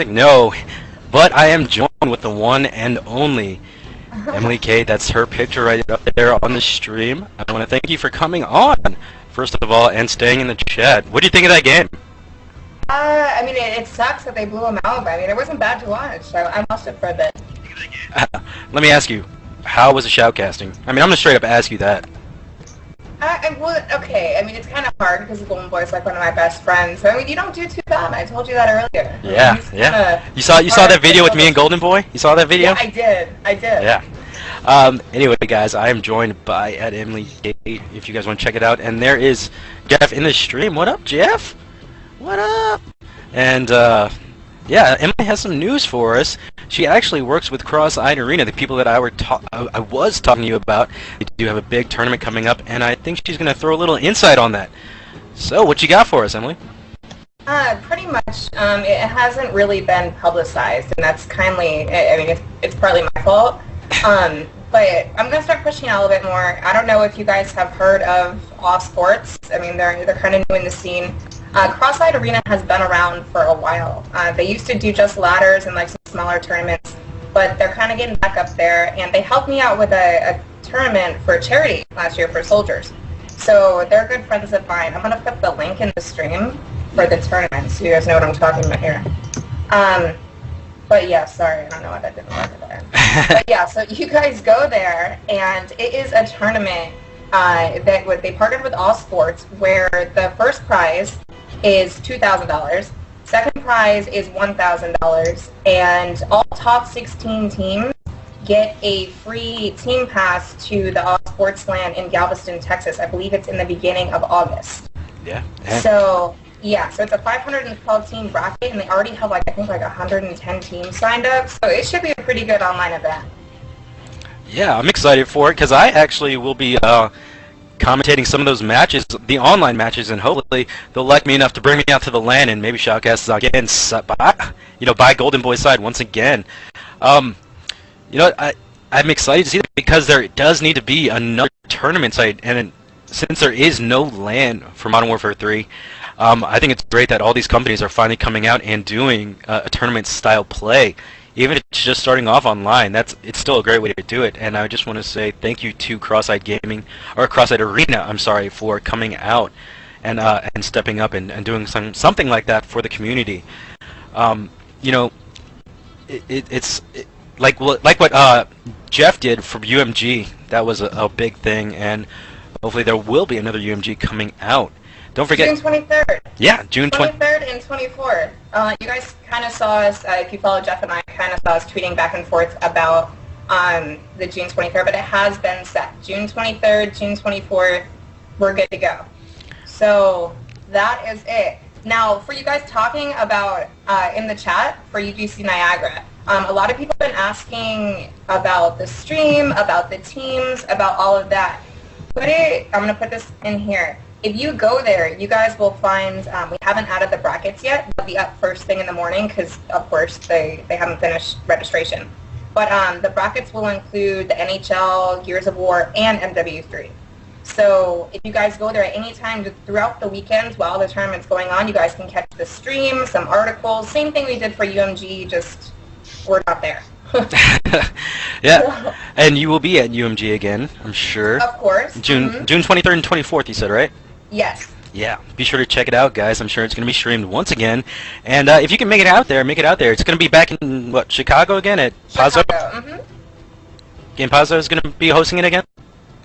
No, but I am joined with the one and only Emmaleighkate. That's her picture right up there on the stream. I want to thank you for coming on, first of all, and staying in the chat. What do you think of that game? I mean, it sucks that they blew him out, but I mean, it wasn't bad to watch, so I watched it for a bit. Let me ask you, how was the shoutcasting? I mean, I'm gonna straight up ask you that. Well, okay, I mean, it's kind of hard because Golden Boy's like one of my best friends, so I mean, you don't do too bad. I told you that earlier. Yeah, yeah. You saw that video with me and Golden Boy? You saw that video? Yeah, I did. Yeah. Anyway, guys, I am joined by Emmaleighkate, if you guys want to check it out, and there is Jeff in the stream. What up, Jeff? What up? And, yeah, Emily has some news for us. She actually works with Cross-Eyed Arena, the people that I was talking to you about. They do have a big tournament coming up, and I think she's going to throw a little insight on that. So, what you got for us, Emily? Pretty much, it hasn't really been publicized, and that's kindly, I mean, it's partly my fault. But I'm going to start pushing it a little bit more. I don't know if you guys have heard of Off Sports. I mean, they're kind of new in the scene. Cross-Eyed Arena has been around for a while. They used to do just ladders and like some smaller tournaments, but they're kind of getting back up there, and they helped me out with a tournament for charity last year for soldiers. So they're good friends of mine. I'm going to put the link in the stream for the tournament so you guys know what I'm talking about here. But yeah, sorry, I don't know why that didn't work there. But yeah, so you guys go there, and it is a tournament they partnered with All Sports, where the first prize is $2,000, second prize is $1,000, and all top 16 teams get a free team pass to the All Sports Land in Galveston, Texas. I believe it's in the beginning of August. Yeah. So yeah, so it's a 512 team bracket, and they already have like I think like 110 teams signed up. So it should be a pretty good online event. Yeah, I'm excited for it because I actually will be commentating some of those matches, the online matches, and hopefully they'll like me enough to bring me out to the LAN and maybe shoutcast again, by Golden Boy's side once again. I'm excited to see that because there does need to be another tournament site, and since there is no LAN for Modern Warfare 3, I think it's great that all these companies are finally coming out and doing a tournament-style play. Even if it's just starting off online, it's still a great way to do it. And I just want to say thank you to Cross-Eyed Gaming, or Cross-Eyed Arena, I'm sorry, for coming out and stepping up and doing something like that for the community. It's like what Jeff did for UMG. That was a big thing, and hopefully there will be another UMG coming out. Don't forget June 23rd. Yeah, June 23rd and 24th. You guys kind of saw us, if you follow Jeff and I, kind of saw us tweeting back and forth about the June 23rd, but it has been set. June 23rd, June 24th, we're good to go. So that is it. Now, for you guys talking about in the chat for UGC Niagara, a lot of people have been asking about the stream, about the teams, about all of that. I'm going to put this in here. If you go there, you guys will find, we haven't added the brackets yet. They'll be up first thing in the morning because, of course, they haven't finished registration. But the brackets will include the NHL, Gears of War, and MW3. So if you guys go there at any time throughout the weekends while the tournament's going on, you guys can catch the stream, some articles. Same thing we did for UMG, just we're not there. Yeah, and you will be at UMG again, I'm sure. Of course. June 23rd and 24th, you said, right? Yes. Yeah, be sure to check it out, guys. I'm sure it's going to be streamed once again. And if you can make it out there, make it out there. It's going to be back in, what, Chicago again at Pazzo? Game Pazzo is going to be hosting it again?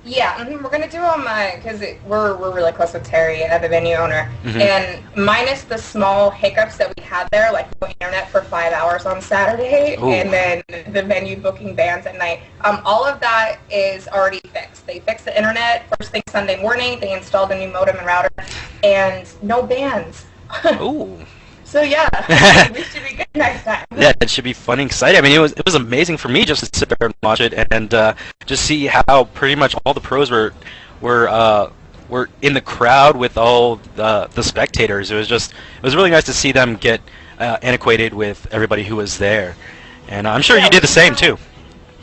Yeah, we're going to do them because we're really close with Terry, the venue owner. And minus the small hiccups that we had there, like no internet for 5 hours on Saturday, and then the venue booking bands at night, all of that is already fixed. They fixed the internet first thing Sunday morning. They installed a new modem and router, and no bands. Ooh. So yeah, we should be good next time. Yeah, it should be fun and exciting. I mean, it was amazing for me just to sit there and watch it and just see how pretty much all the pros were in the crowd with all the spectators. It was really nice to see them get acquainted with everybody who was there, and I'm sure you did the same too.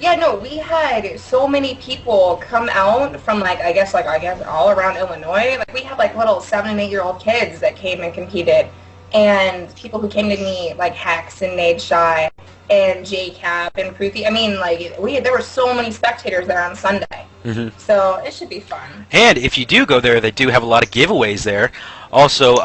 Yeah, no, we had so many people come out from I guess all around Illinois. Like we had like little 7 and 8 year old kids that came and competed. and people who came to me, like Hex and Nade Shy and JCap and Pruthi. I mean, like, there were so many spectators there on Sunday. So it should be fun. And if you do go there, they do have a lot of giveaways there. Also,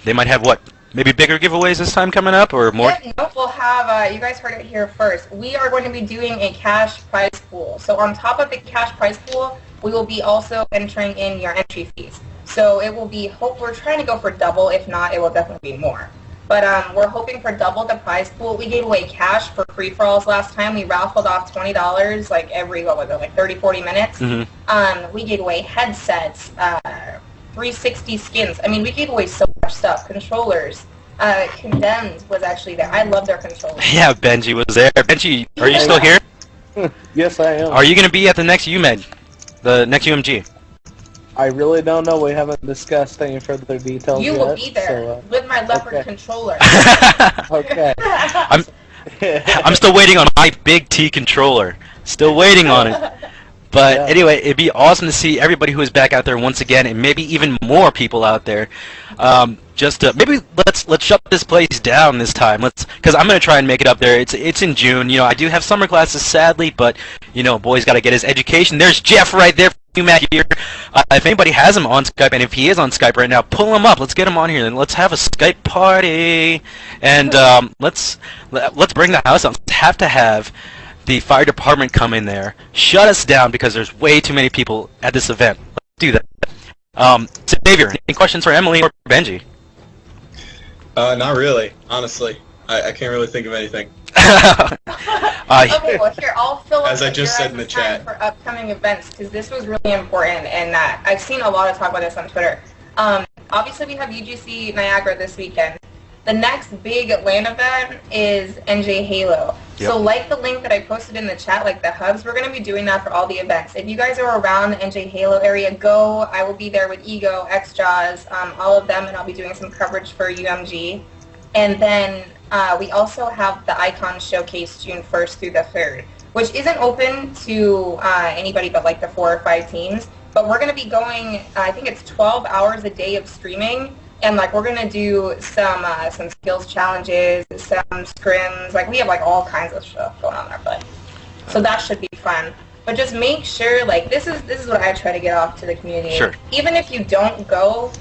they might have, what, maybe bigger giveaways this time coming up, or more? Yeah, no, we'll have, you guys heard it here first. We are going to be doing a cash prize pool. So on top of the cash prize pool, we will be also entering in your entry fees. So it will be, we're trying to go for double. If not, it will definitely be more. But we're hoping for double the prize pool. We gave away cash for free-for-alls last time. We raffled off $20 like every, what was it, like 30, 40 minutes. We gave away headsets, 360 skins. I mean, we gave away so much stuff. Controllers. Condemned was actually there. I love their controllers. Yeah, Benji was there. Benji, are you still here? Yes, I am. Are you going to be at the next UMED? The next UMG? I really don't know. We haven't discussed any further details You yet. will be there So, with my leopard controller. okay. I'm still waiting on my big T controller. Still waiting on it. But anyway, it'd be awesome to see everybody who is back out there once again, and maybe even more people out there. Just to, maybe let's shut this place down this time. Because I'm gonna try and make it up there. It's in June. You know, I do have summer classes, sadly, but you know, boy's got to get his education. There's Jeff right there. You Matt here. If anybody has him on Skype, and if he is on Skype right now, pull him up. Let's get him on here, and let's have a Skype party. And let's bring the house up. Let's have to have the fire department come in there, shut us down because there's way too many people at this event. Let's do that. Xavier, any questions for Emily or Benji? Not really, honestly. I can't really think of anything. Okay, well here, I'll fill up As I just said in the chat. for upcoming events, because this was really important, and I've seen a lot of talk about this on Twitter. Obviously we have UGC Niagara this weekend. The next big LAN event is NJ Halo. Yep. So like the link that I posted in the chat, like the hubs, we're going to be doing that for all the events. If you guys are around the NJ Halo area, go. I will be there with Ego, XJaws, all of them, and I'll be doing some coverage for UMG. And then we also have the Icon Showcase June 1st through the 3rd, which isn't open to anybody but like the 4 or 5 teams. But we're going to be going, I think it's 12 hours a day of streaming. And like we're gonna do some skills challenges, some scrims. Like we have like all kinds of stuff going on there, but so that should be fun. But just make sure, like this is what I try to get off to the community. Sure. Even if you don't go,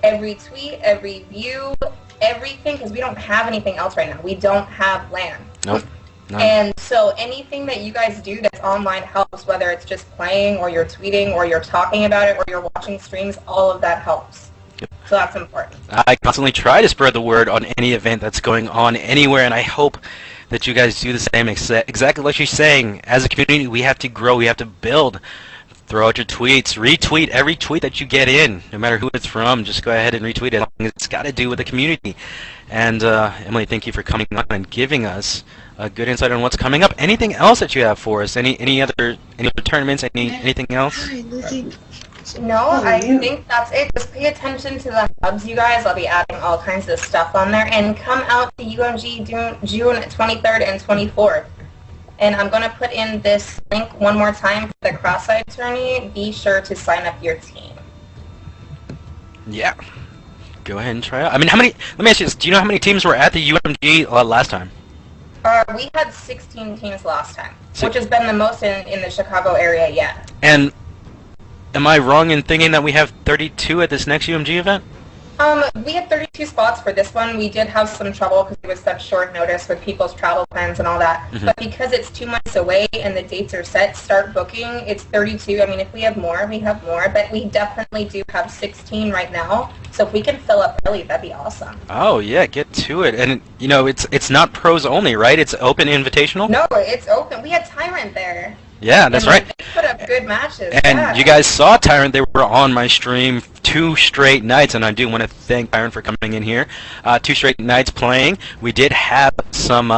tweet, every view, everything, because we don't have anything else right now. We don't have LAN. Nope. None. And so anything that you guys do that's online helps, whether it's just playing or you're tweeting or you're talking about it or you're watching streams. All of that helps. So that's important. I constantly try to spread the word on any event that's going on anywhere, and I hope that you guys do the same. Exactly like she's saying, as a community, we have to grow, we have to build. Throw out your tweets, retweet every tweet that you get in, no matter who it's from. Just go ahead and retweet it. It's got to do with the community. And Emily, thank you for coming on and giving us a good insight on what's coming up. Anything else that you have for us? Any other tournaments? Anything else? No, I think that's it. Just pay attention to the hubs, you guys. I'll be adding all kinds of stuff on there. And come out to UMG June 23rd and 24th. And I'm going to put in this link one more time for the cross-site tourney. Be sure to sign up your team. Yeah. Go ahead and try out. I mean, let me ask you this. Do you know how many teams were at the UMG last time? We had 16 teams last time, which has been the most in the Chicago area yet. And am I wrong in thinking that we have 32 at this next UMG event? We had 32 spots for this one. We did have some trouble because it was such short notice with people's travel plans and all that. But because it's 2 months away and the dates are set, start booking, it's 32. I mean, if we have more, we have more. But we definitely do have 16 right now. So if we can fill up early, that'd be awesome. Oh, yeah, get to it. And, you know, it's not pros only, right? It's open invitational? No, it's open. We had Tyrant there. Yeah, that's right. They put up good matches. And yeah. you guys saw Tyrant. They were on my stream 2 straight nights, and I do want to thank Tyrant for coming in here. 2 straight nights playing. We did have some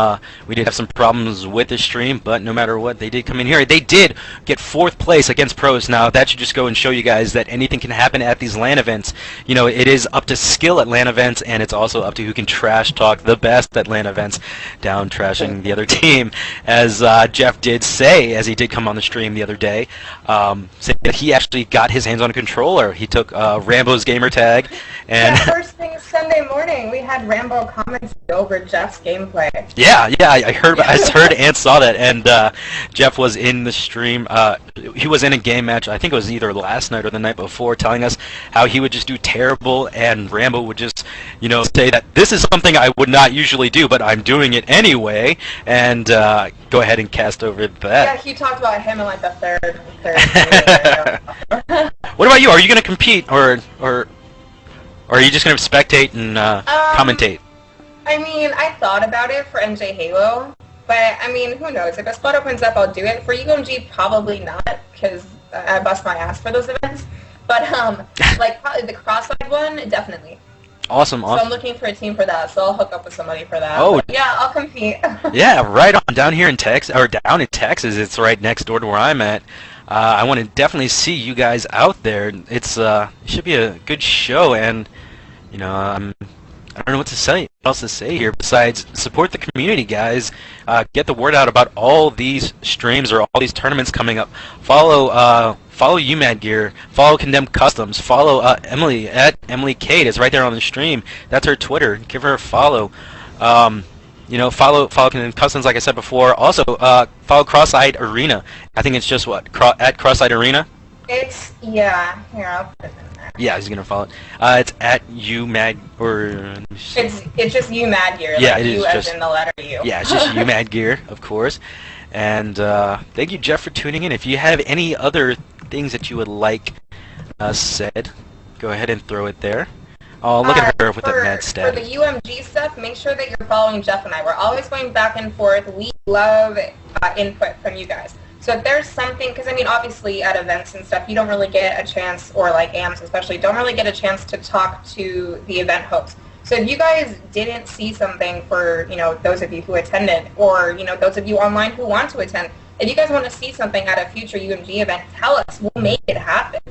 problems with the stream, but no matter what, they did come in here. They did get 4th place against pros. Now that should just go and show you guys that anything can happen at these LAN events. You know, it is up to skill at LAN events, and it's also up to who can trash talk the best at LAN events, down trashing the other team, as Jeff did say, as he did did come on the stream the other day, saying that he actually got his hands on a controller. He took Rambo's gamer tag, and yeah, first thing Sunday morning, we had Rambo comments over Jeff's gameplay. yeah, I heard and saw that, and Jeff was in the stream. He was in a game match. I think it was either last night or the night before, telling us how he would just do terrible, and Rambo would just, say that this is something I would not usually do, but I'm doing it anyway, and go ahead and cast over that. Yeah, he talked about him in like the third video. What about you? Are you going to compete, or are you just going to spectate and commentate? I mean, I thought about it for NJ Halo, but I mean, who knows? If a spot opens up, I'll do it. For UMG, probably not, because I bust my ass for those events. But like probably the cross-eyed one, definitely. Awesome. So I'm looking for a team for that, so I'll hook up with somebody for that. Oh, but yeah, I'll compete. yeah, right on. Down here in Texas, or down in Texas, it's right next door to where I'm at. I want to definitely see you guys out there. It should be a good show, and I don't know what else to say here besides support the community, guys. Get the word out about all these streams or all these tournaments coming up. Follow UMAD Gear. Follow Condemned Customs. Follow Emily at Emmaleighkate. It's right there on the stream. That's her Twitter. Give her a follow. Follow Condemned Customs, like I said before. Also, follow Cross-Eyed Arena. I think it's just at Cross-Eyed Arena. Yeah. Here, I'll put it in there. Yeah, he's gonna follow it. It's at UMAD or. It's just UMAD Gear. Yeah, like it is U as just in the letter U. Yeah, it's just UMAD Gear, of course. And thank you, Jeff, for tuning in. If you have any other things that you would like said, go ahead and throw it there. Oh, look at her with that mad stat. For the UMG stuff, make sure that you're following Jeff and I. We're always going back and forth. We love input from you guys. So if there's something, because I mean, obviously at events and stuff, you don't really get a chance, or like AMs especially, don't really get a chance to talk to the event hosts. So if you guys didn't see something for, those of you who attended, or, those of you online who want to attend, if you guys want to see something at a future UMG event, tell us. We'll make it happen.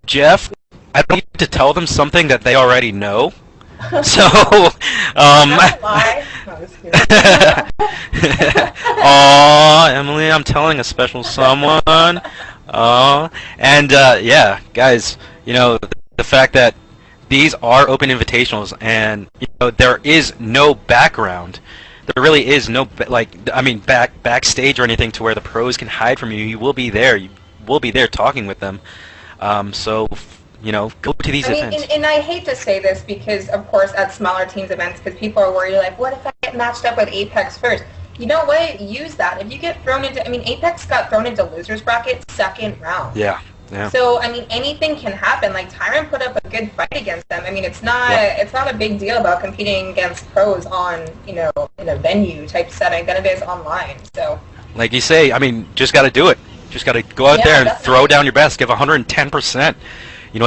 Jeff, I don't need to tell them something that they already know. So, Lie. No, just kidding. Aw, Emily, I'm telling a special someone. Aw, and yeah, guys, the fact that these are open invitationals, and there is no background. There really is no backstage or anything to where the pros can hide from you. You will be there. You will be there talking with them. So, go to these events. And I hate to say this because, of course, at smaller teams events, because people are worried, like, what if I get matched up with Apex first? You know what? Use that. If you get thrown into, Apex got thrown into losers bracket second round. Yeah. So, anything can happen. Like, Tyron put up a good fight against them. It's not a big deal about competing against pros on, in a venue type setting than it is online. So, like you say, just got to do it. Just got to go out there and definitely throw down your best. Give 110%.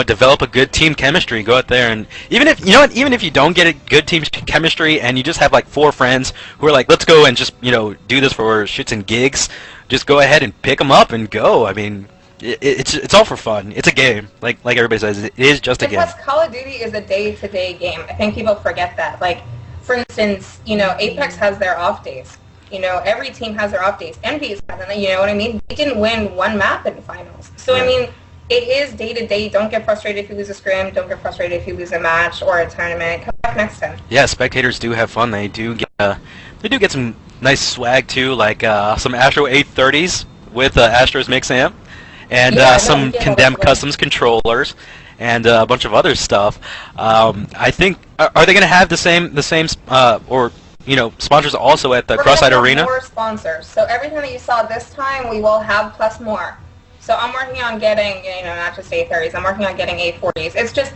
Develop a good team chemistry. Go out there and even if you don't get a good team chemistry and you just have like 4 friends who are like, let's go and just do this for shits and gigs, just go ahead and pick them up and go. It's all for fun. It's a game. Like everybody says, it is just a game. Plus, Call of Duty is a day-to-day game. I think people forget that. Like, for instance, Apex has their off days. Every team has their off days. Envy's has them, you know what I mean? They didn't win one map in finals. So, it is day-to-day. Don't get frustrated if you lose a scrim. Don't get frustrated if you lose a match or a tournament. Come back next time. Yeah, spectators do have fun. They do get some nice swag, too, like some Astro 830s with Astro's Mix Amp, and some Condemned Customs controllers, and a bunch of other stuff. I think, are they going to have the same sponsors also at the Cross-Eyed Arena? More sponsors. So everything that you saw this time, we will have plus more. So I'm working on getting, not just A30s, I'm working on getting A40s. It's just,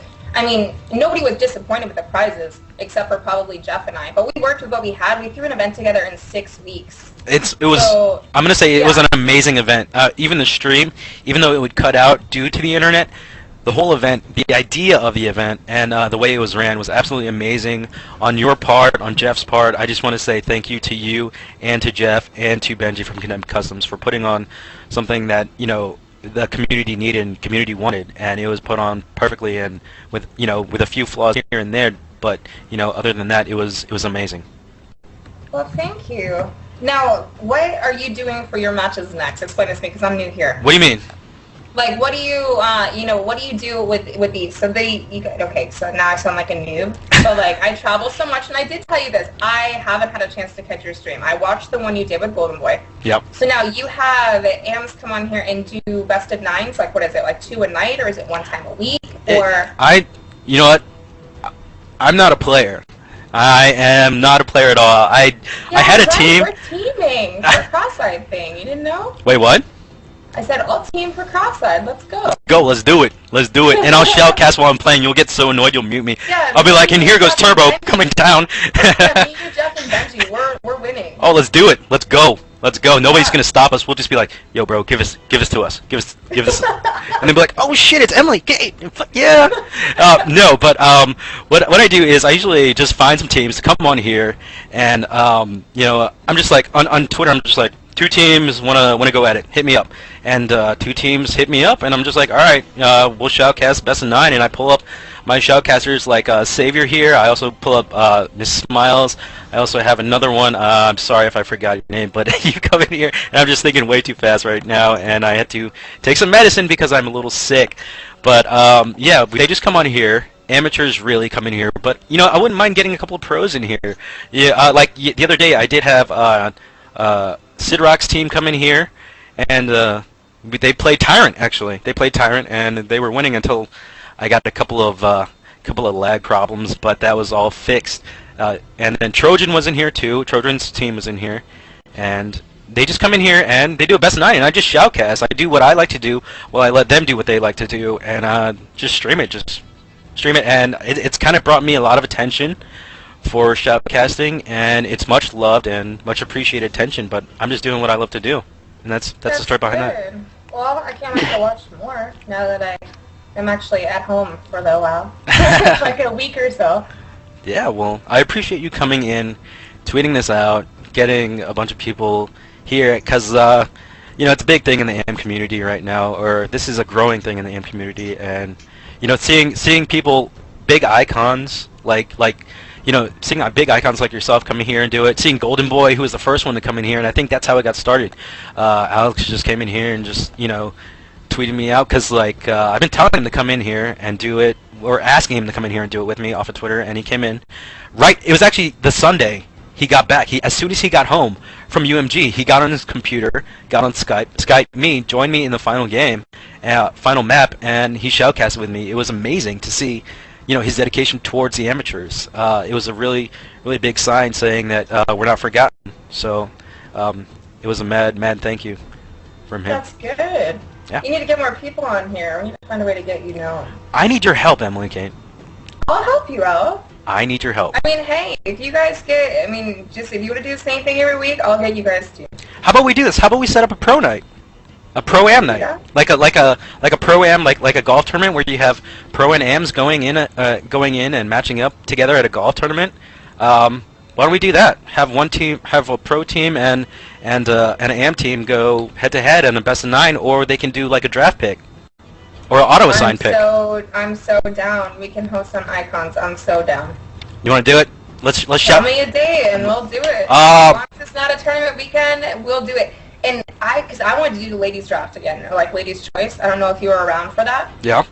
nobody was disappointed with the prizes, except for probably Jeff and I. But we worked with what we had. We threw an event together in 6 weeks. I'm going to say it was an amazing event. Even the stream, even though it would cut out due to the internet, the whole event, the idea of the event, and the way it was ran was absolutely amazing. On your part, on Jeff's part, I just want to say thank you to you and to Jeff and to Benji from Condemned Customs for putting on something that the community needed and community wanted, and it was put on perfectly and with a few flaws here and there, but other than that, it was amazing. Well, thank you. Now, what are you doing for your matches next? Explain this to me, because I'm new here. What do you mean? Like, what do you, what do you do with these? So okay, so now I sound like a noob. So, like, I travel so much, and I did tell you this. I haven't had a chance to catch your stream. I watched the one you did with Golden Boy. Yep. So now you have AMs come on here and do best of nines. Like, what is it, like 2 a night, or is it 1 time a week? Or you know what? I'm not a player. I am not a player at all. I had a team. We're teaming for Cross-Eyed thing. You didn't know? Wait, what? I said, I'll team for Cross-Eyed. Let's go. Go, let's do it. Let's do it. And I'll shoutcast while I'm playing. You'll get so annoyed you'll mute me. Yeah, I'll be like, and here goes Turbo coming down. Yeah, me, you, Jeff, and Benji, we're winning. Oh, let's do it. Let's go. Let's go. Nobody's gonna stop us. We'll just be like, yo, bro, give us to us. Give us. And they'll be like, oh shit, it's Emmaleighkate. Fuck yeah. No, but what I do is I usually just find some teams to come on here, and I'm just like on Twitter. I'm just like, 2 teams wanna go at it. Hit me up. And 2 teams hit me up, and I'm just like, all right, we'll shoutcast best of 9, and I pull up my shoutcasters like Savior here. I also pull up Miss Smiles. I also have another one. I'm sorry if I forgot your name, but you come in here, and I'm just thinking way too fast right now, and I had to take some medicine because I'm a little sick. But yeah, they just come on here. Amateurs really come in here, but I wouldn't mind getting a couple of pros in here. Yeah, like the other day, I did have Sid Rock's team come in here, and they played Tyrant. Actually, they played Tyrant, and they were winning until I got a couple of lag problems, but that was all fixed. And then Trojan was in here too. Trojan's team was in here, and they just come in here and they do a best of 9, and I just shoutcast. I do what I like to do, while I let them do what they like to do, and just stream it. And it's kind of brought me a lot of attention for shoutcasting, and it's much loved and much appreciated attention. But I'm just doing what I love to do, and that's the story behind that. Well, I can't wait to watch more now that I'm actually at home for a little while, like a week or so. Yeah, well, I appreciate you coming in, tweeting this out, getting a bunch of people here, because it's a big thing in the AM community right now, or this is a growing thing in the AM community, and seeing people, big icons seeing big icons like yourself coming here and do it, seeing Golden Boy, who was the first one to come in here, and I think that's how it got started. Alex just came in here and just tweeted me out, because I've been telling him to come in here and do it, or asking him to come in here and do it with me off of Twitter, and he came in. It was actually the Sunday he got back. As soon as he got home from UMG, he got on his computer, got on Skype me, joined me in the final game, final map, and he shoutcasted with me. It was amazing to see, his dedication towards the amateurs. It was a really, really big sign saying that we're not forgotten. So it was a mad thank you from him. That's good. Yeah. You need to get more people on here. We need to find a way to get you known. I need your help, Emmaleighkate. I'll help you out. I need your help. I mean, hey, if you guys if you were to do the same thing every week, I'll get you guys to. How about we do this? How about we set up a pro night? A pro-am night, yeah. like a pro-am, like a golf tournament where you have pro and ams going in and matching up together at a golf tournament. Why don't we do that? Have one team, have a pro team and an am team go head to head in a best of 9, or they can do like a draft pick or an auto assign pick. I'm so down. We can host some icons. I'm so down. You want to do it? Let's Tell shout. me a day and we'll do it. Uh, As long as it's not a tournament weekend, we'll do it. And because I wanted to do the ladies draft again, or like ladies choice. I don't know if you were around for that. Yeah.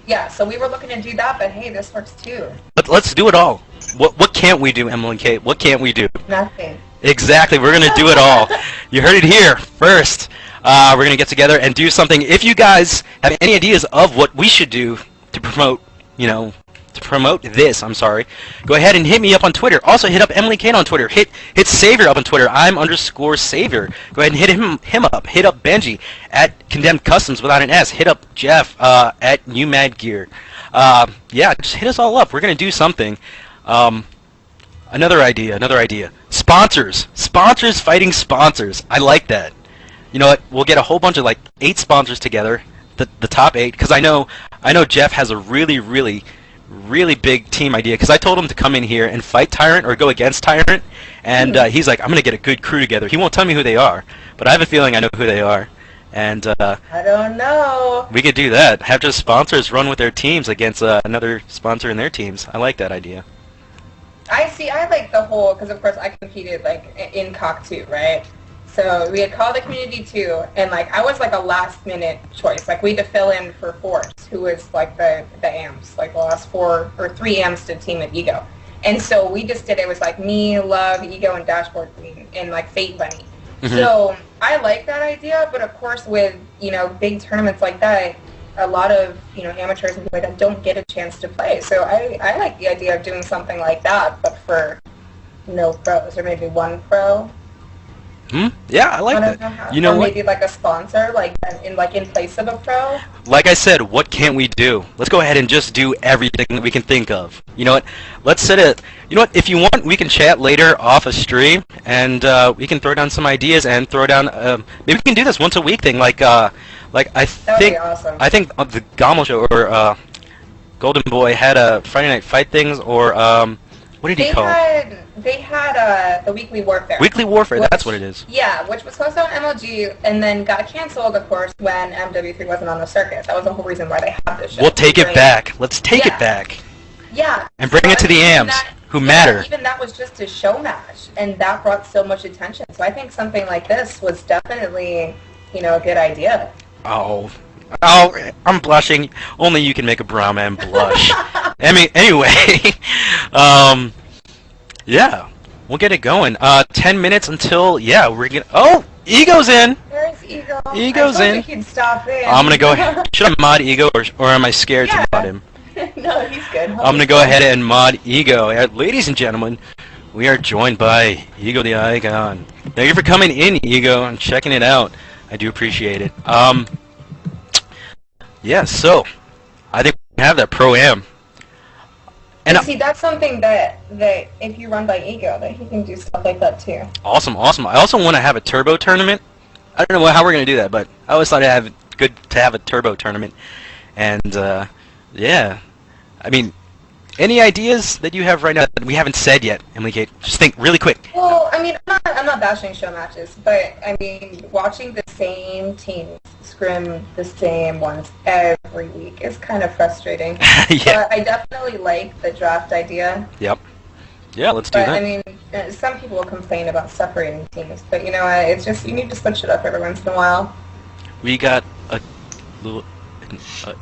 Yeah, so we were looking to do that, but hey, this works too. Let's do it all. What can't we do, Emmaleighkate? What can't we do? Nothing. Exactly. We're gonna do it all. You heard it here first. We're gonna get together and do something. If you guys have any ideas of what we should do to promote, this, go ahead and hit me up on Twitter. Also, hit up Emmaleighkate on Twitter. Hit Savior up on Twitter. I'm _Savior. Go ahead and hit him up. Hit up Benji at Condemned Customs without an S. Hit up Jeff at NewMadGear. Yeah, just hit us all up. We're gonna do something. Another idea. Sponsors fighting sponsors. I like that. You know what? We'll get a whole bunch of 8 sponsors together, the top 8, because I know Jeff has a really big team idea, because I told him to come in here and fight Tyrant or go against Tyrant, and he's like, I'm gonna get a good crew together. He won't tell me who they are, but I have a feeling I know who they are, and I don't know. we could do that. Have just sponsors run with their teams against another sponsor in their teams. I like that idea. I see, I like the whole, because of course I competed like in COC 2, right? So we had called the community 2, and like I was like a last minute choice. Like we had to fill in for Force, who was like the AMs, like the last 4 or 3 AMs to team at Ego. And so we just did, it was like me, Love, Ego, and Dashboard Queen, and like Fate Bunny. Mm-hmm. So I like that idea, but of course with, you know, big tournaments like that, a lot of, you know, amateurs and people like that don't get a chance to play. So I like the idea of doing something like that, but for no pros, or maybe 1 pro. Yeah, I like that. You know or what? Maybe like a sponsor, like in place of a pro. Like I said, what can't we do? Let's go ahead and just do everything that we can think of. You know what? Let's set it. You know what? If you want, we can chat later off a stream, and we can throw down some ideas and throw down. Maybe we can do this once a week thing, like I That would think. be awesome. I think the Gommel show or Golden Boy had a Friday Night Fight things, or what did he call it? They had the Weekly Warfare. Weekly Warfare. Which, that's what it is. Yeah, which was hosted on MLG and then got canceled, of course, when MW3 wasn't on the circuit. That was the whole reason why they had this show. We'll take it back. Let's take it back. Yeah. And bring it to the AMs who matter. Even that was just a show match, and that brought so much attention. So I think something like this was definitely, you know, a good idea. Oh, I'm blushing. Only you can make a brown man blush. I mean, anyway, yeah, we'll get it going. 10 minutes until, yeah, we're gonna. Oh, Ego's in. There's Ego. Ego's in. I told you he'd stop in. I'm gonna go. Should I mod Ego, or am I scared to mod him? No, he's good. I'm gonna go ahead and mod Ego. Ladies and gentlemen, we are joined by Ego the Icon. Thank you for coming in, Ego, and checking it out. I do appreciate it. Yeah, so I think we have that Pro-Am. And see, that's something that if you run by Ego, that he can do stuff like that too. Awesome, awesome. I also want to have a turbo tournament. I don't know how we're gonna do that, but I always thought it'd have good to have a turbo tournament. And yeah, I mean, any ideas that you have right now that we haven't said yet, Emmaleighkate? Just think really quick. Well, I mean, I'm not bashing show matches, but I mean, watching the same teams scrim the same ones every week is kind of frustrating. Yeah. But I definitely like the draft idea. Yep. Yeah, let's do But that. I mean, some people will complain about separating teams, but you know, it's just, you need to switch it up every once in a while. We got a little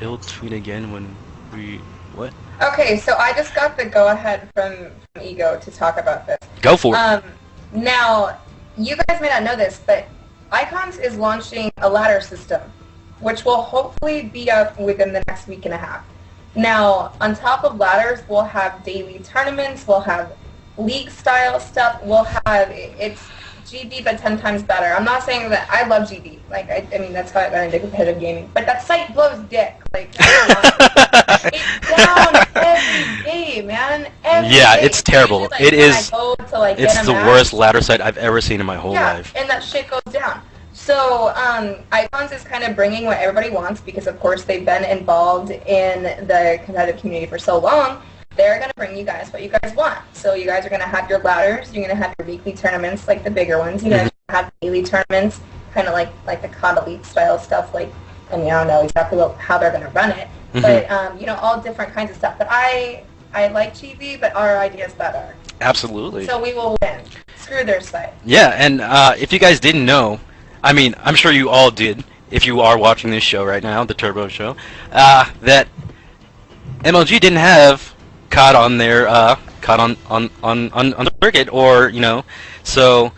ill tweet again when we what? Okay, so I just got the go-ahead from Ego to talk about this. Go for it. Now, you guys may not know this, but Icons is launching a ladder system, which will hopefully be up within the next week and a half. Now, on top of ladders, we'll have daily tournaments, we'll have league-style stuff, we'll have, it's GB but 10 times better. I'm not saying that, I love GB, like, I mean, that's how I got into competitive gaming, but that site blows dick, like, it's down every day, man, yeah, day. it's terrible. Usually, it is, it's the match, worst ladder site I've ever seen in my whole life. And that shit goes down. So, Icons is kind of bringing what everybody wants because, of course, they've been involved in the competitive community for so long. They're going to bring you guys what you guys want. So you guys are going to have your ladders. You're going to have your weekly tournaments, like the bigger ones. You guys have daily tournaments, kind of like the COD Elite style stuff. Like, I mean, I don't know exactly how they're going to run it. But, you know, all different kinds of stuff. But I like GB, but our idea is better. Absolutely. So we will win. Screw their site. Yeah, and if you guys didn't know, I mean, I'm sure you all did, if you are watching this show right now, the Turbo Show, that MLG didn't have COD on their COD on the circuit, or you know, so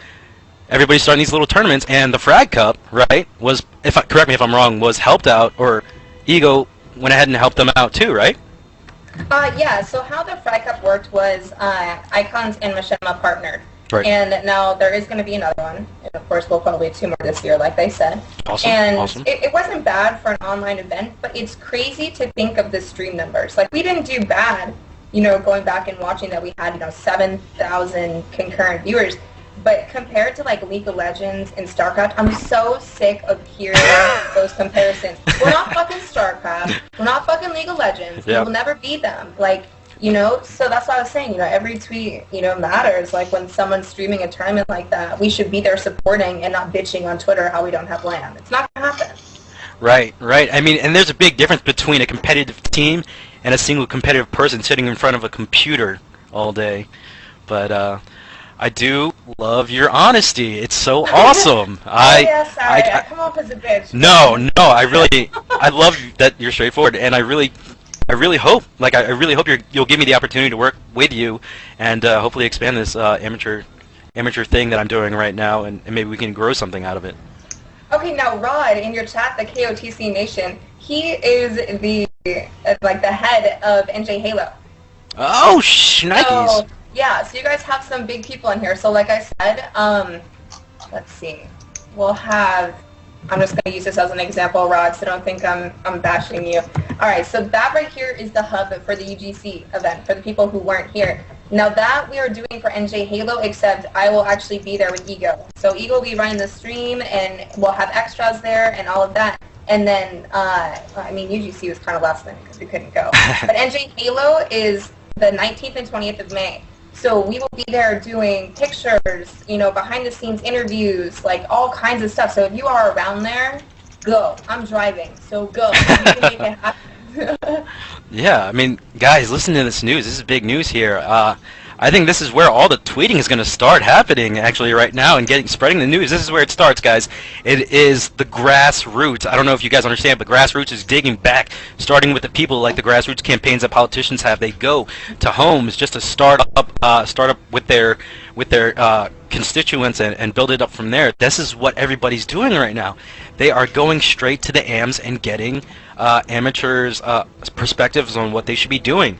everybody's starting these little tournaments, and the Frag Cup, right, was, correct me if I'm wrong, was helped out, or Ego went ahead and helped them out too, right? Yeah, so how the Frag Cup worked was Icons and Machinima partnered. Right. And now there is going to be another one. And of course, we'll probably do 2 more this year, like they said. Awesome. And awesome. It wasn't bad for an online event, but it's crazy to think of the stream numbers. Like, we didn't do bad, you know, going back and watching that we had, you know, 7,000 concurrent viewers. But compared to, like, League of Legends and StarCraft, I'm so sick of hearing those comparisons. We're not fucking StarCraft. We're not fucking League of Legends. Yep. We will never beat them. Like, you know, so that's what I was saying, you know, every tweet, you know, matters. Like, when someone's streaming a tournament like that, we should be there supporting and not bitching on Twitter how we don't have LAN. It's not going to happen. Right, right. I mean, and there's a big difference between a competitive team and a single competitive person sitting in front of a computer all day. but I do love your honesty. It's so awesome. Yeah, sorry. I come off as a bitch. No, I love that you're straightforward, and I really hope, I really hope you'll give me the opportunity to work with you, and hopefully expand this amateur thing that I'm doing right now, and maybe we can grow something out of it. Okay, now Rod, in your chat, the KOTC Nation, he is the head of NJ Halo. Oh, shnikes. So, yeah, so you guys have some big people in here. So like I said, let's see. We'll have, I'm just going to use this as an example, Rod, so don't think I'm bashing you. All right, so that right here is the hub for the UGC event, for the people who weren't here. Now that we are doing for NJ Halo, except I will actually be there with Ego. So Ego will be running the stream, and we'll have extras there and all of that. And then, I mean, UGC was kind of last minute because we couldn't go. But NJ Halo is the 19th and 20th of May. So we will be there doing pictures, you know, behind the scenes interviews, like all kinds of stuff. So if you are around there, go. I'm driving, so go. You can make it happen. Yeah, I mean, guys, listen to this news. This is big news here. I think this is where all the tweeting is going to start happening, actually, right now, and spreading the news. This is where it starts, guys. It is the grassroots. I don't know if you guys understand, but grassroots is digging back, starting with the people, like the grassroots campaigns that politicians have. They go to homes just to start up with their constituents and build it up from there. This is what everybody's doing right now. They are going straight to the AMs and getting amateurs' perspectives on what they should be doing.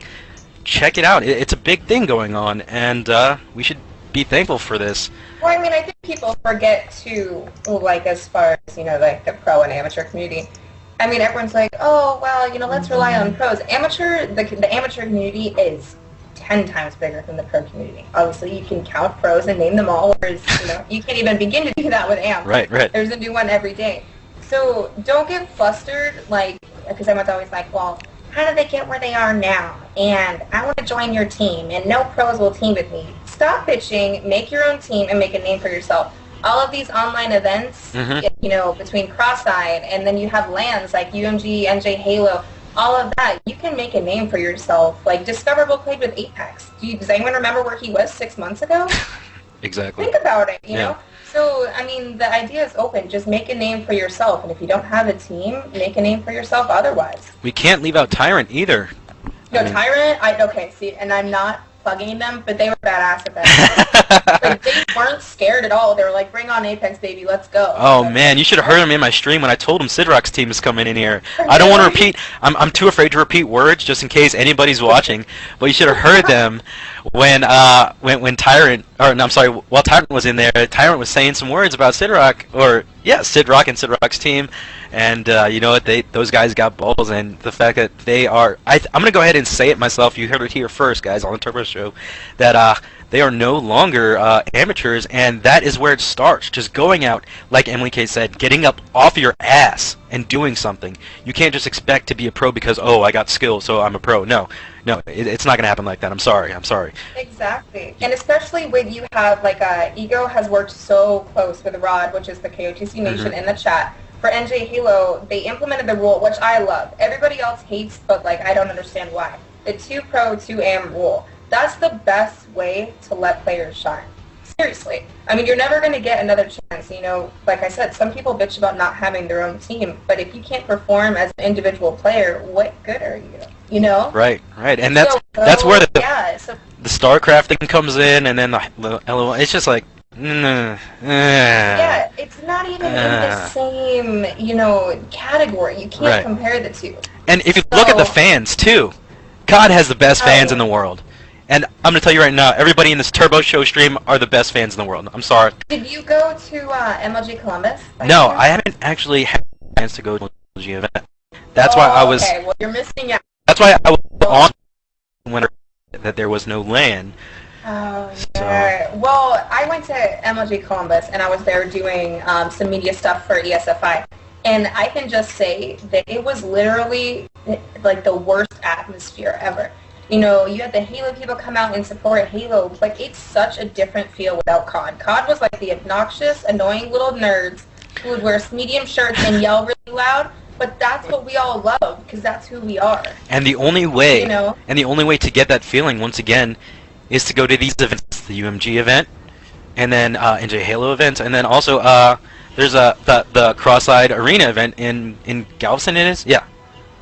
Check it out. It's a big thing going on, and we should be thankful for this. Well, I mean, I think people forget to, like, as far as, you know, like the pro and amateur community. I mean, everyone's like, oh, well, you know, let's rely on pros. The amateur community is 10 times bigger than the pro community. Obviously, you can count pros and name them all, whereas, you know, you can't even begin to do that with AMs. Right. There's a new one every day. So don't get flustered, like, because everyone's always like, well, how do they get where they are now? And I want to join your team, and no pros will team with me. Stop bitching, make your own team, and make a name for yourself. All of these online events, you know, between Cross-Eyed, and then you have LANs like UMG, NJ Halo, all of that, you can make a name for yourself. Like, Discoverable played with Apex. Does anyone remember where he was 6 months ago? Exactly. Think about it, you know? So, I mean, the idea is open. Just make a name for yourself. And if you don't have a team, make a name for yourself otherwise. We can't leave out Tyrant either. No, Tyrant, okay, see, and I'm not plugging them, but they were badass at that. Like, they weren't scared at all. They were like, bring on Apex, baby, let's go. Oh, man, you should have heard him in my stream when I told him Sidrock's team is coming in here. I don't want to repeat. I'm too afraid to repeat words just in case anybody's watching. But you should have heard them when Tyrant, or no, I'm sorry, while Tyrant was in there, Tyrant was saying some words about Sidrock, Sidrock and Sidrock's team. And you know what? Those guys got balls, and the fact that they are, I'm gonna go ahead and say it myself. You heard it here first, guys, on the Turbo Show, that they are no longer amateurs, and that is where it starts. Just going out, like Emmaleighkate said, getting up off your ass and doing something. You can't just expect to be a pro because, oh, I got skill, so I'm a pro. No, it's not gonna happen like that. I'm sorry. Exactly, and especially when you have like Ego has worked so close with Rod, which is the KOTC Nation in the chat. For NJ Halo, they implemented the rule, which I love. Everybody else hates, but like I don't understand why. The 2 pro, 2 am rule. That's the best way to let players shine. Seriously. I mean, you're never going to get another chance. You know, like I said, some people bitch about not having their own team, but if you can't perform as an individual player, what good are you? You know? Right. And that's where the StarCraft thing comes in, and then the LOL. It's just like, yeah, it's not even in the same, you know, category. You can't compare the two. And if you look at the fans, too, COD has the best fans in the world. And I'm going to tell you right now, everybody in this Turbo Show stream are the best fans in the world. I'm sorry. Did you go to MLG Columbus? No, I haven't actually had a chance to go to an MLG event. That's why I was... Okay, well, you're missing out. That's why I was on when that there was no LAN. Oh, yeah. So. Well, I went to MLG Columbus, and I was there doing some media stuff for ESFI. And I can just say that it was literally, like, the worst atmosphere ever. You know, you had the Halo people come out and support Halo. Like, it's such a different feel without COD. COD was like the obnoxious, annoying little nerds who would wear medium shirts and yell really loud. But that's what we all love, because that's who we are. And the only way, to get that feeling, once again, is to go to these events, the UMG event, and then NJ Halo events, and then also there's the Cross-Eyed Arena event in Galveston. It is, yeah,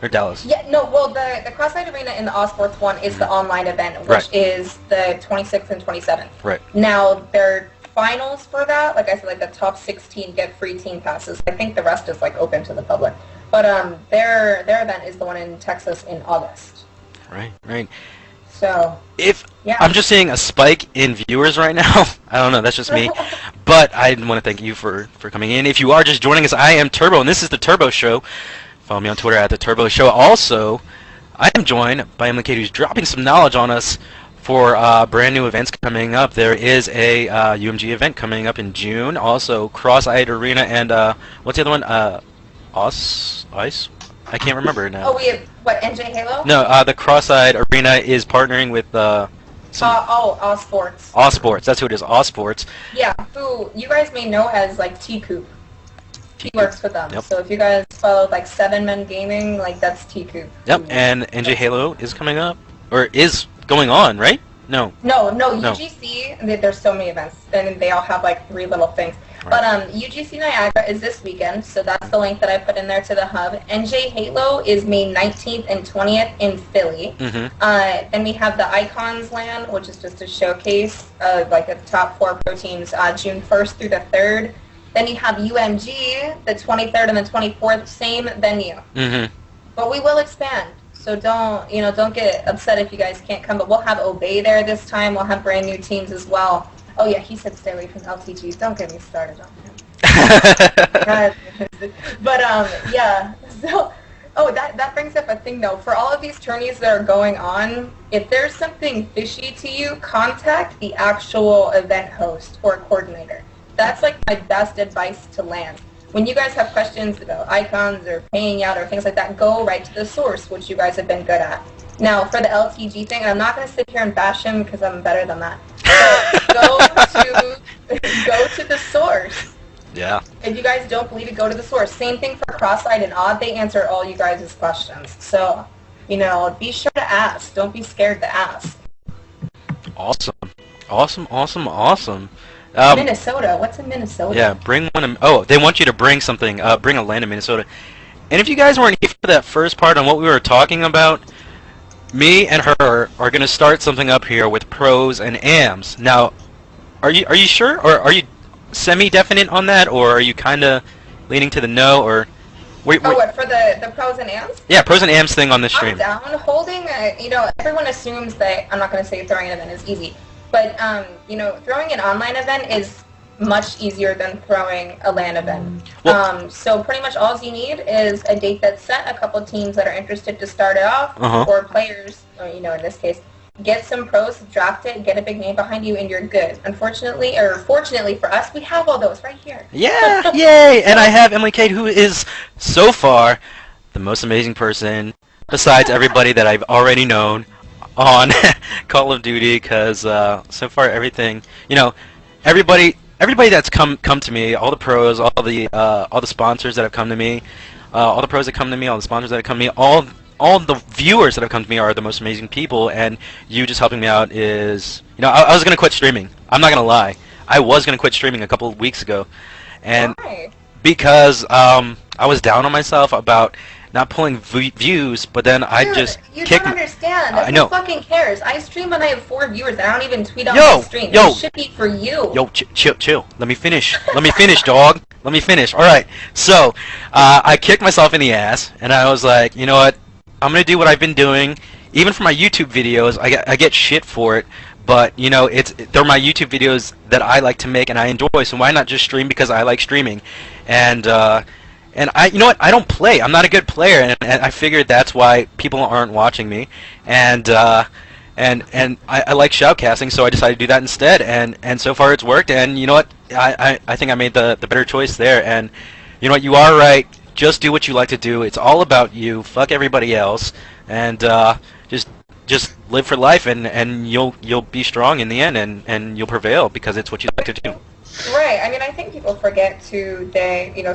or Dallas. Yeah, no, well, the Cross-Eyed Arena in the Ossports one is the online event, which Right. is the 26th and 27th. Right. Now, their finals for that, like I said, like the top 16 get free team passes. I think the rest is like open to the public. But their event is the one in Texas in August. Right. Right. So, If yeah. I'm just seeing a spike in viewers right now. I don't know, that's just me. But I want to thank you for coming in. If you are just joining us, I am Turbo, and this is the Turbo Show. Follow me on Twitter at the Turbo Show. Also, I am joined by Emmaleighkate, who's dropping some knowledge on us for brand new events coming up. There is a UMG event coming up in June. Also, Cross-Eyed Arena and what's the other one? Ice? I can't remember now. Oh, we have, what, NJ Halo? No, the Cross-Eyed Arena is partnering with Ossports. Ossports. That's who it is. Ossports. Yeah, who you guys may know as like T-Coop. He works with them. Yep. So if you guys follow like 7 Men Gaming, like that's T-Coop. Yep. And NJ Halo is coming up, or is going on, right? No. No, No. UGC, there's so many events, and they all have like 3 little things. Right. But UGC Niagara is this weekend, so that's the link that I put in there to the hub. NJ Halo is May 19th and 20th in Philly. Mm-hmm. Then we have the Icons Land, which is just a showcase of like the top 4 pro teams, June 1st through the 3rd. Then you have UMG, the 23rd and the 24th, same venue. Mm-hmm. But we will expand. So don't get upset if you guys can't come. But we'll have Obey there this time. We'll have brand new teams as well. Oh yeah, he said stay away from LTGs. Don't get me started on him. But yeah. So that brings up a thing though. For all of these tourneys that are going on, if there's something fishy to you, contact the actual event host or coordinator. That's like my best advice to land. When you guys have questions about icons or paying out or things like that, go right to the source, which you guys have been good at. Now, for the LTG thing, and I'm not going to sit here and bash him because I'm better than that. But go to the source. Yeah. If you guys don't believe it, go to the source. Same thing for Cross-Eyed and Odd. They answer all you guys' questions. So, be sure to ask. Don't be scared to ask. Awesome. Awesome. Minnesota. What's in Minnesota? Yeah, bring one. Oh, they want you to bring something. Bring a land in Minnesota. And if you guys weren't here for that first part on what we were talking about, me and her are gonna start something up here with pros and AMs. Now, are you sure, or are you semi-definite on that, or are you kind of leaning to the no, or? Wait. What, for the pros and AMs? Yeah, pros and AMs thing on the stream. I'm down. Holding, everyone assumes that, I'm not going to say throwing an event is easy, but, throwing an online event is much easier than throwing a LAN event. Well, so pretty much all you need is a date that's set, a couple teams that are interested to start it off, or players, in this case, get some pros, draft it, get a big name behind you, and you're good. Unfortunately, or fortunately for us, we have all those right here. Yeah, yay! And I have Emmaleighkate, who is, so far, the most amazing person, besides everybody that I've already known on Call of Duty, because so far everything, everybody that's come to me, all the pros, all the sponsors that have come to me, all the pros that come to me, all the sponsors that have come to me, all the viewers that have come to me are the most amazing people, and you just helping me out is, I was going to quit streaming. I'm not going to lie. I was going to quit streaming a couple of weeks ago. And Why? because I was down on myself about not pulling views, but then I Dude, just you kicked. don't understand. I know. Who fucking cares? I stream when I have 4 viewers. I don't even tweet on my stream. It should be for you. Yo, chill. Let me finish, dog. Let me finish. All right. So, I kicked myself in the ass, and I was like, you know what? I'm gonna do what I've been doing. Even for my YouTube videos, I get shit for it, but they're my YouTube videos that I like to make and I enjoy. So why not just stream because I like streaming? And I, I don't play. I'm not a good player, and I figured that's why people aren't watching me. And I like shoutcasting, so I decided to do that instead. And so far it's worked. And you know what? I think I made the better choice there. And you know what? You are right. Just do what you like to do. It's all about you. Fuck everybody else, and just live for life, and you'll be strong in the end, and you'll prevail because it's what you like to do. Right. I mean, I think people forget to,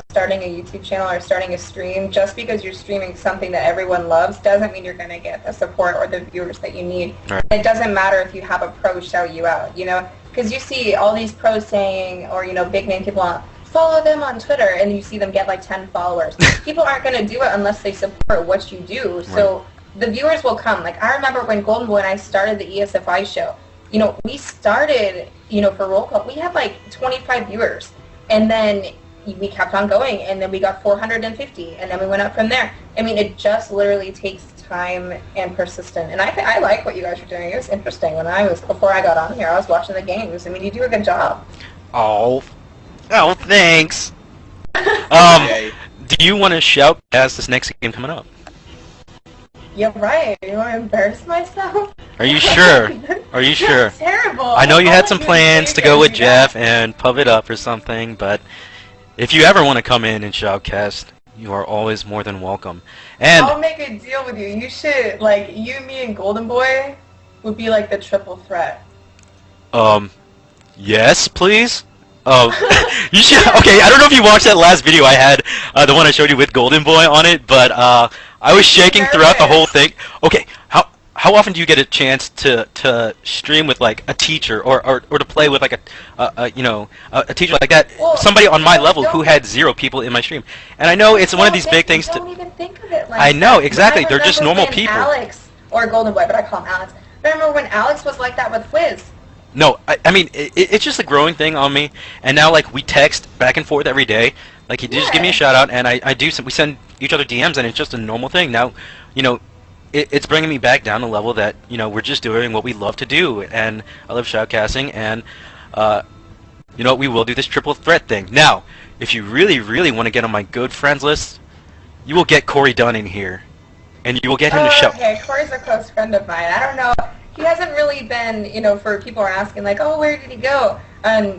starting a YouTube channel or starting a stream, just because you're streaming something that everyone loves doesn't mean you're going to get the support or the viewers that you need. Right. It doesn't matter if you have a pro shout you out, because you see all these pros saying, or, big name people follow them on Twitter, and you see them get like 10 followers. People aren't going to do it unless they support what you do. So the viewers will come. Like, I remember when Golden Boy and I started the ESFI show, we started, for roll call, we had like 25 viewers, and then we kept on going, and then we got 450, and then we went up from there. I mean, it just literally takes time and persistence, and I like what you guys are doing. It was interesting. Before I got on here, I was watching the games. I mean, you do a good job. Oh, thanks. Okay. Do you want to shout as this next game coming up? Yeah, right. You want to embarrass myself? Are you sure? Are you sure? That's terrible. I know you I'll had let some you plans to say go with that. Jeff and pub it up or something, but if you ever want to come in and shoutcast, you are always more than welcome. And I'll make a deal with you. You should, you, me, and Golden Boy would be like the triple threat. yes, please. You should. Okay, I don't know if you watched that last video I had, the one I showed you with Golden Boy on it, but I was shaking throughout the whole thing. Okay, how often do you get a chance to stream with like a teacher or to play with like a teacher like that, Well, somebody on my level who had 0 people in my stream? And I know it's one of these big things Don't to. even think of it like I know that. exactly. I They're just remember normal when people. Alex, or Golden Boy, but I call him Alex. Remember when Alex was like that with Fizz? No, I mean it's just a growing thing on me, and now like we text back and forth every day. Like, you just give me a shout out, and I do. We send each other DMs, and it's just a normal thing now. It's bringing me back down to the level that we're just doing what we love to do, and I love shoutcasting, and we will do this triple threat thing. Now, if you really, really want to get on my good friends list, you will get Corey Dunn in here, and you will get him to shout. Okay, Corey's a close friend of mine. I don't know. He hasn't really been, for people are asking, like, oh, where did he go?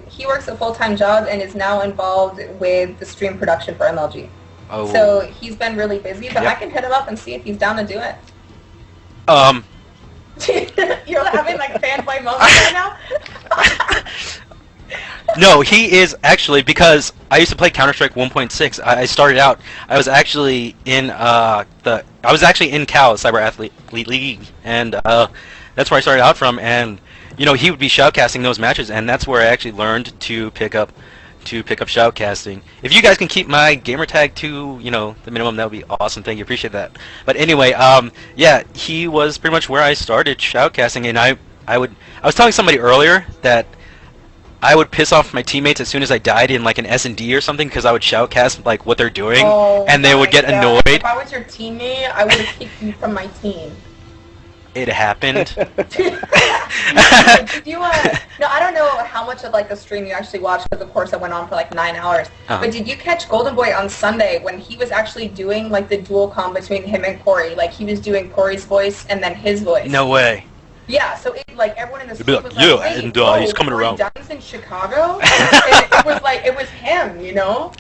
He works a full-time job and is now involved with the stream production for MLG. Oh. So he's been really busy, but Yep. I can hit him up and see if he's down to do it. You're having, like, fanboy moments right now? No, he is actually, because I used to play Counter-Strike 1.6. I started out. I was actually in Cal Cyber Athlete League, and that's where I started out from. And he would be shoutcasting those matches, and that's where I actually learned to pick up shoutcasting. If you guys can keep my gamer tag to the minimum, that would be awesome. Thank you, appreciate that. But anyway, yeah, he was pretty much where I started shoutcasting, and I was telling somebody earlier that I would piss off my teammates as soon as I died in like an S&D or something, because I would shoutcast like what they're doing, and they would get annoyed. If I was your teammate, I would have kicked you from my team. It happened. Did you, no, I don't know how much of like the stream you actually watched, because of course it went on for like 9 hours. But did you catch Golden Boy on Sunday when he was actually doing like the dual comm between him and Corey? Like, he was doing Corey's voice and then his voice. No way. Yeah, so like everyone in the They'd stream be was like, yeah, like, hey, and he's whoa, coming Corey around. Dunn's in Chicago? And it was like, it was him,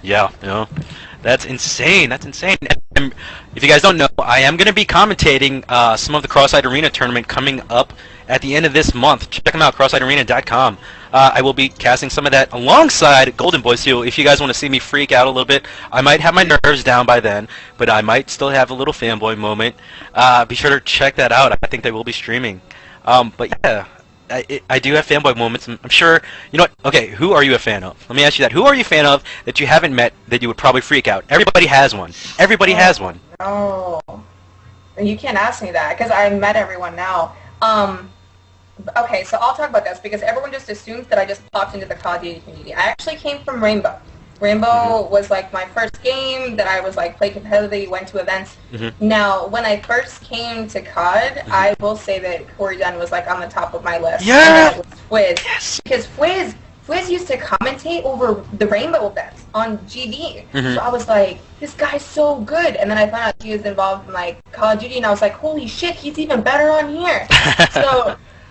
Yeah, that's insane. That's insane. And if you guys don't know, I am going to be commentating some of the Cross-Eyed Arena tournament coming up at the end of this month. Check them out, crosseyedarena.com. I will be casting some of that alongside Golden Boy. So if you guys want to see me freak out a little bit, I might have my nerves down by then, but I might still have a little fanboy moment. Be sure to check that out. I think they will be streaming. But yeah, I do have fanboy moments. I'm sure, what? Okay, who are you a fan of? Let me ask you that. Who are you a fan of that you haven't met that you would probably freak out? Everybody has one. Everybody has one. Oh, you can't ask me that because I met everyone now. Okay, so I'll talk about this because everyone just assumes that I just popped into the Call of Duty community. I actually came from Rainbow. Rainbow was like my first game that I was like played competitively, went to events. Now, when I first came to COD, I will say that Corey Dunn was like on the top of my list. Yeah. And then it was Fwiz. Yes. Because Fwiz used to commentate over the Rainbow events on GD. So I was like, this guy's so good. And then I found out he was involved in like Call of Duty, and I was like, holy shit, he's even better on here.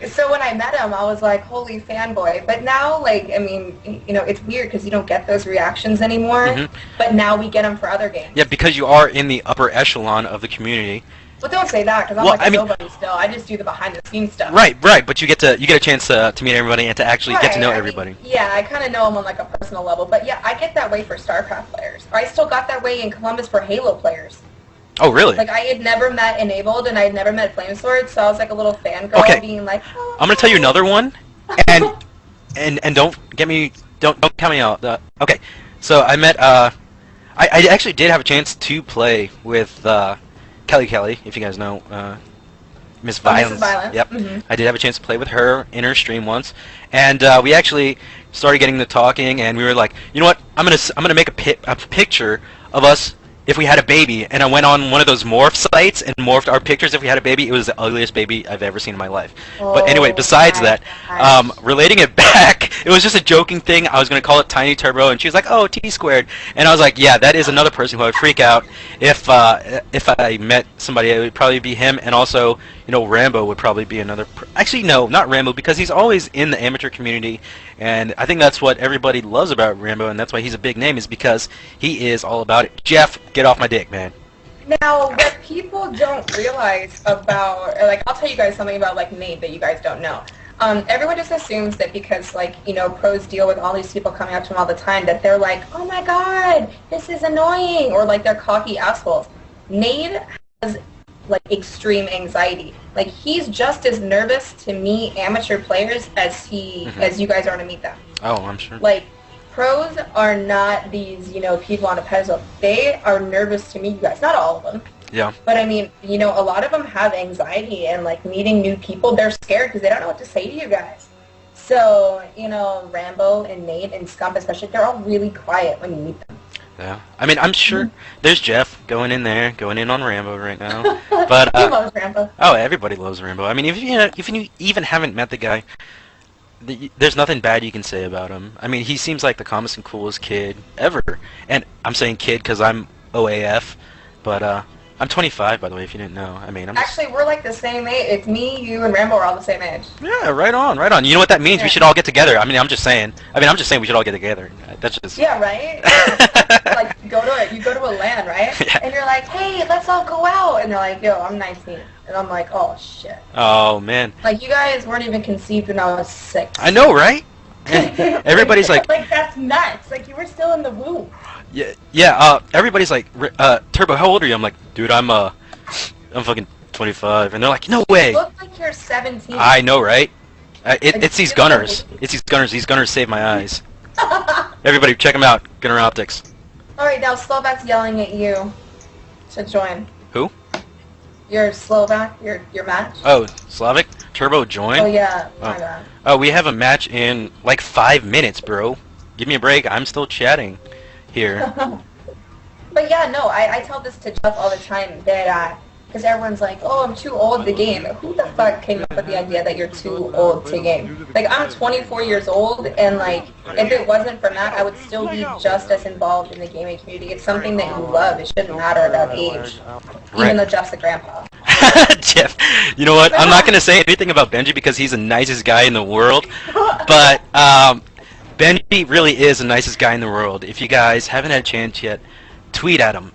So when I met him, I was like, holy fanboy. But now, like, I mean, it's weird because you don't get those reactions anymore. But now we get them for other games. Yeah, because you are in the upper echelon of the community, Well, don't say that, because I'm Well, like a I mean- nobody still. I just do the behind-the-scenes stuff. Right, but you get a chance to meet everybody and to actually get to know Right, I mean, everybody. yeah, I kind of know them on like a personal level, but yeah, I get that way for StarCraft players. I still got that way in Columbus for Halo players. Oh, really? Like I had never met Enabled and I had never met Flamesword, so I was like a little fangirl Okay. being like, oh, I'm gonna tell you another one, and don't count me out. Okay, so I met I actually did have a chance to play with Kelly, if you guys know Miss Violence. Mrs. Violence. Yep, Mhm. I did have a chance to play with her in her stream once, and we actually started getting to talking, and we were like, you know what? I'm gonna make a picture of us if we had a baby, and I went on one of those morph sites and morphed our pictures if we had a baby. It was the ugliest baby I've ever seen in my life. But anyway, besides my that, gosh. relating it back, it was just a joking thing. I was going to call it Tiny Turbo, and she was like, oh, T squared. And I was like, yeah, that is another person who I would freak out if I met somebody. It would probably be him, and also, you know, Rambo would probably be another. Actually, no, not Rambo, because he's always in the amateur community, and I think that's what everybody loves about Rambo, and that's why he's a big name, is because he is all about it. Jeff, get off my dick, man. Now, what people don't realize about, like, I'll tell you guys something about, like, Nate that you guys don't know. Everyone just assumes that because, like, you know, pros deal with all these people coming up to them all the time, that they're like, oh my god, this is annoying, or, like, they're cocky assholes. Nate has, like, extreme anxiety. Like, he's just as nervous to meet amateur players as as you guys are to meet them. Oh, I'm sure. Like, pros are not these, you know, people on a pedestal. They are nervous to meet you guys. Not all of them. Yeah. But, I mean, you know, a lot of them have anxiety and, like, meeting new people. They're scared because they don't know what to say to you guys. So, you know, Rambo and Nate and Scump especially, they're all really quiet when you meet them. Yeah. I mean, I'm sure there's Jeff going in on Rambo right now. But He loves Rambo. oh, everybody loves Rambo. I mean, if you even haven't met the guy, there's nothing bad you can say about him. I mean, he seems like the calmest and coolest kid ever. And I'm saying kid because I'm OAF, but I'm 25, by the way, if you didn't know. I mean, I'm just... Actually, we're like the same age. It's me, you, and Rambo are all the same age. Yeah, right on, right on. You know what that means? Yeah. We should all get together. I mean, I'm just saying we should all get together. That's just... Yeah, right? Like, you go to a LAN, right? Yeah. And you're like, hey, let's all go out. And they're like, yo, I'm 19. And I'm like, oh, shit. Oh, man. Like, you guys weren't even conceived when I was 6. I know, right? And everybody's like... Like, that's nuts. Like, you were still in the womb. Yeah, everybody's like, Turbo, how old are you? I'm like, dude, I'm fucking 25. And they're like, no way. You look like you're 17. I know, right? It's Like, these you gunners. know- It's these gunners. These gunners save my eyes. Everybody, check them out. Gunner Optics. Alright, now Slovak's yelling at you to join. Who? You're Slovak, your match? Oh, Slavic? Turbo, join? Oh, yeah. My Oh. bad. Oh, we have a match in like 5 minutes, bro. Give me a break. I'm still chatting here. But yeah, no, I tell this to Jeff all the time that, because everyone's like, oh, I'm too old to game. Who the fuck came up with the idea that you're too old to game? Like, I'm 24 years old, and like, if it wasn't for Matt, I would still be just as involved in the gaming community. It's something that you love. It shouldn't matter about age, Right. even though Jeff's a grandpa. Jeff, you know what? I'm not going to say anything about Benji because he's the nicest guy in the world. But Benji really is the nicest guy in the world. If you guys haven't had a chance yet, tweet at him.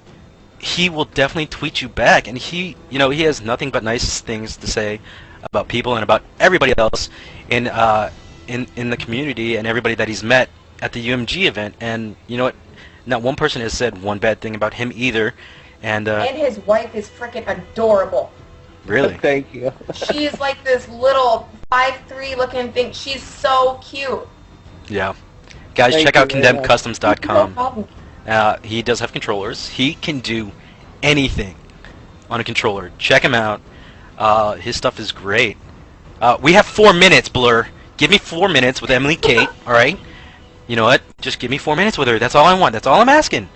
He will definitely tweet you back, and he has nothing but nice things to say about people and about everybody else in the community and everybody that he's met at the UMG event. And you know what? Not one person has said one bad thing about him either. And And his wife is freaking adorable. really, Thank you. She's like this little 5'3" looking thing. She's so cute. yeah. Guys, Thank check you out very much. No condemnedcustoms.com. problem. He does have controllers. He can do anything on a controller. Check him out. His stuff is great. We have 4 minutes, Blur. Give me 4 minutes with Emmaleighkate, alright? You know what? Just give me 4 minutes with her. That's all I want. That's all I'm asking.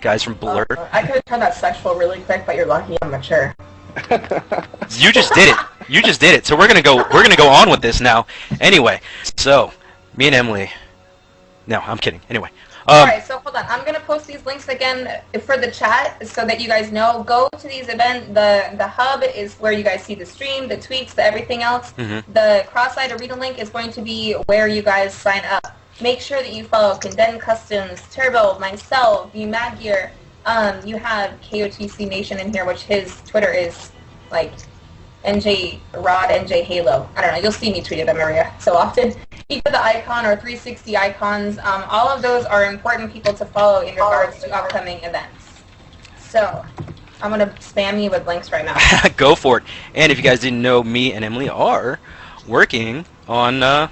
Guys from Blur. I could have turned that sexual really quick, but you're lucky I'm mature. You just did it. You just did it. So we're gonna go on with this now. Anyway, so me and Emily. No, I'm kidding. Anyway. Alright, so hold on. I'm going to post these links again for the chat so that you guys know. Go to these events. The hub is where you guys see the stream, the tweets, the everything else. Mm-hmm. The Cross-Eyed Arena link is going to be where you guys sign up. Make sure that you follow Condemned Customs, Turbo, myself, the Mad Gear, You have KOTC Nation in here, which his Twitter is like NJ Rod, NJ Halo. I don't know. You'll see me tweet at Maria so often. Either the icon or 360 icons. All of those are important people to follow in regards to upcoming events. So I'm gonna spam you with links right now. Go for it. And if you guys didn't know, me and Emily are working on.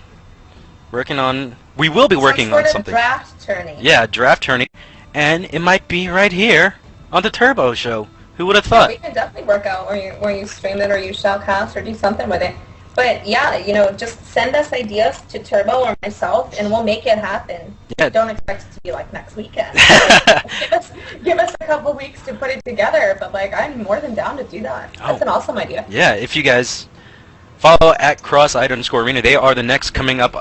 We will be working on something. Draft tourney. Yeah, draft tourney, and it might be right here on the Turbo Show. Who would have Yeah, thought? we can definitely work out where you stream it or you shoutcast or do something with it. But yeah, just send us ideas to Turbo or myself, and we'll make it happen. Yeah. Don't expect it to be like next weekend. give us a couple weeks to put it together. But like, I'm more than down to do that. That's an awesome idea. Yeah, if you guys follow at @crossite_arena, they are the next coming up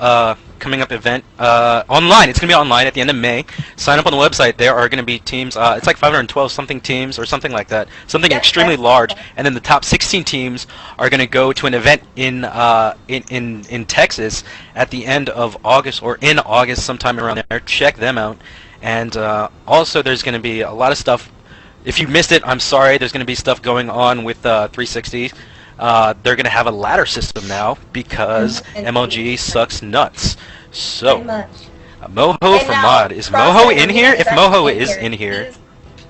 event online. It's gonna be online at the end of May. Sign up on the website. There are gonna be teams. It's like 512 something teams or something like that. Something extremely large. And then the top 16 teams are gonna go to an event in Texas at the end of August or in August sometime around there. Check them out. And also there's gonna be a lot of stuff. If you missed it, I'm sorry. There's gonna be stuff going on with 360. They're going to have a ladder system now because MLG sucks nuts. So, Moho from Mod. Is Moho in here? If Moho is in here.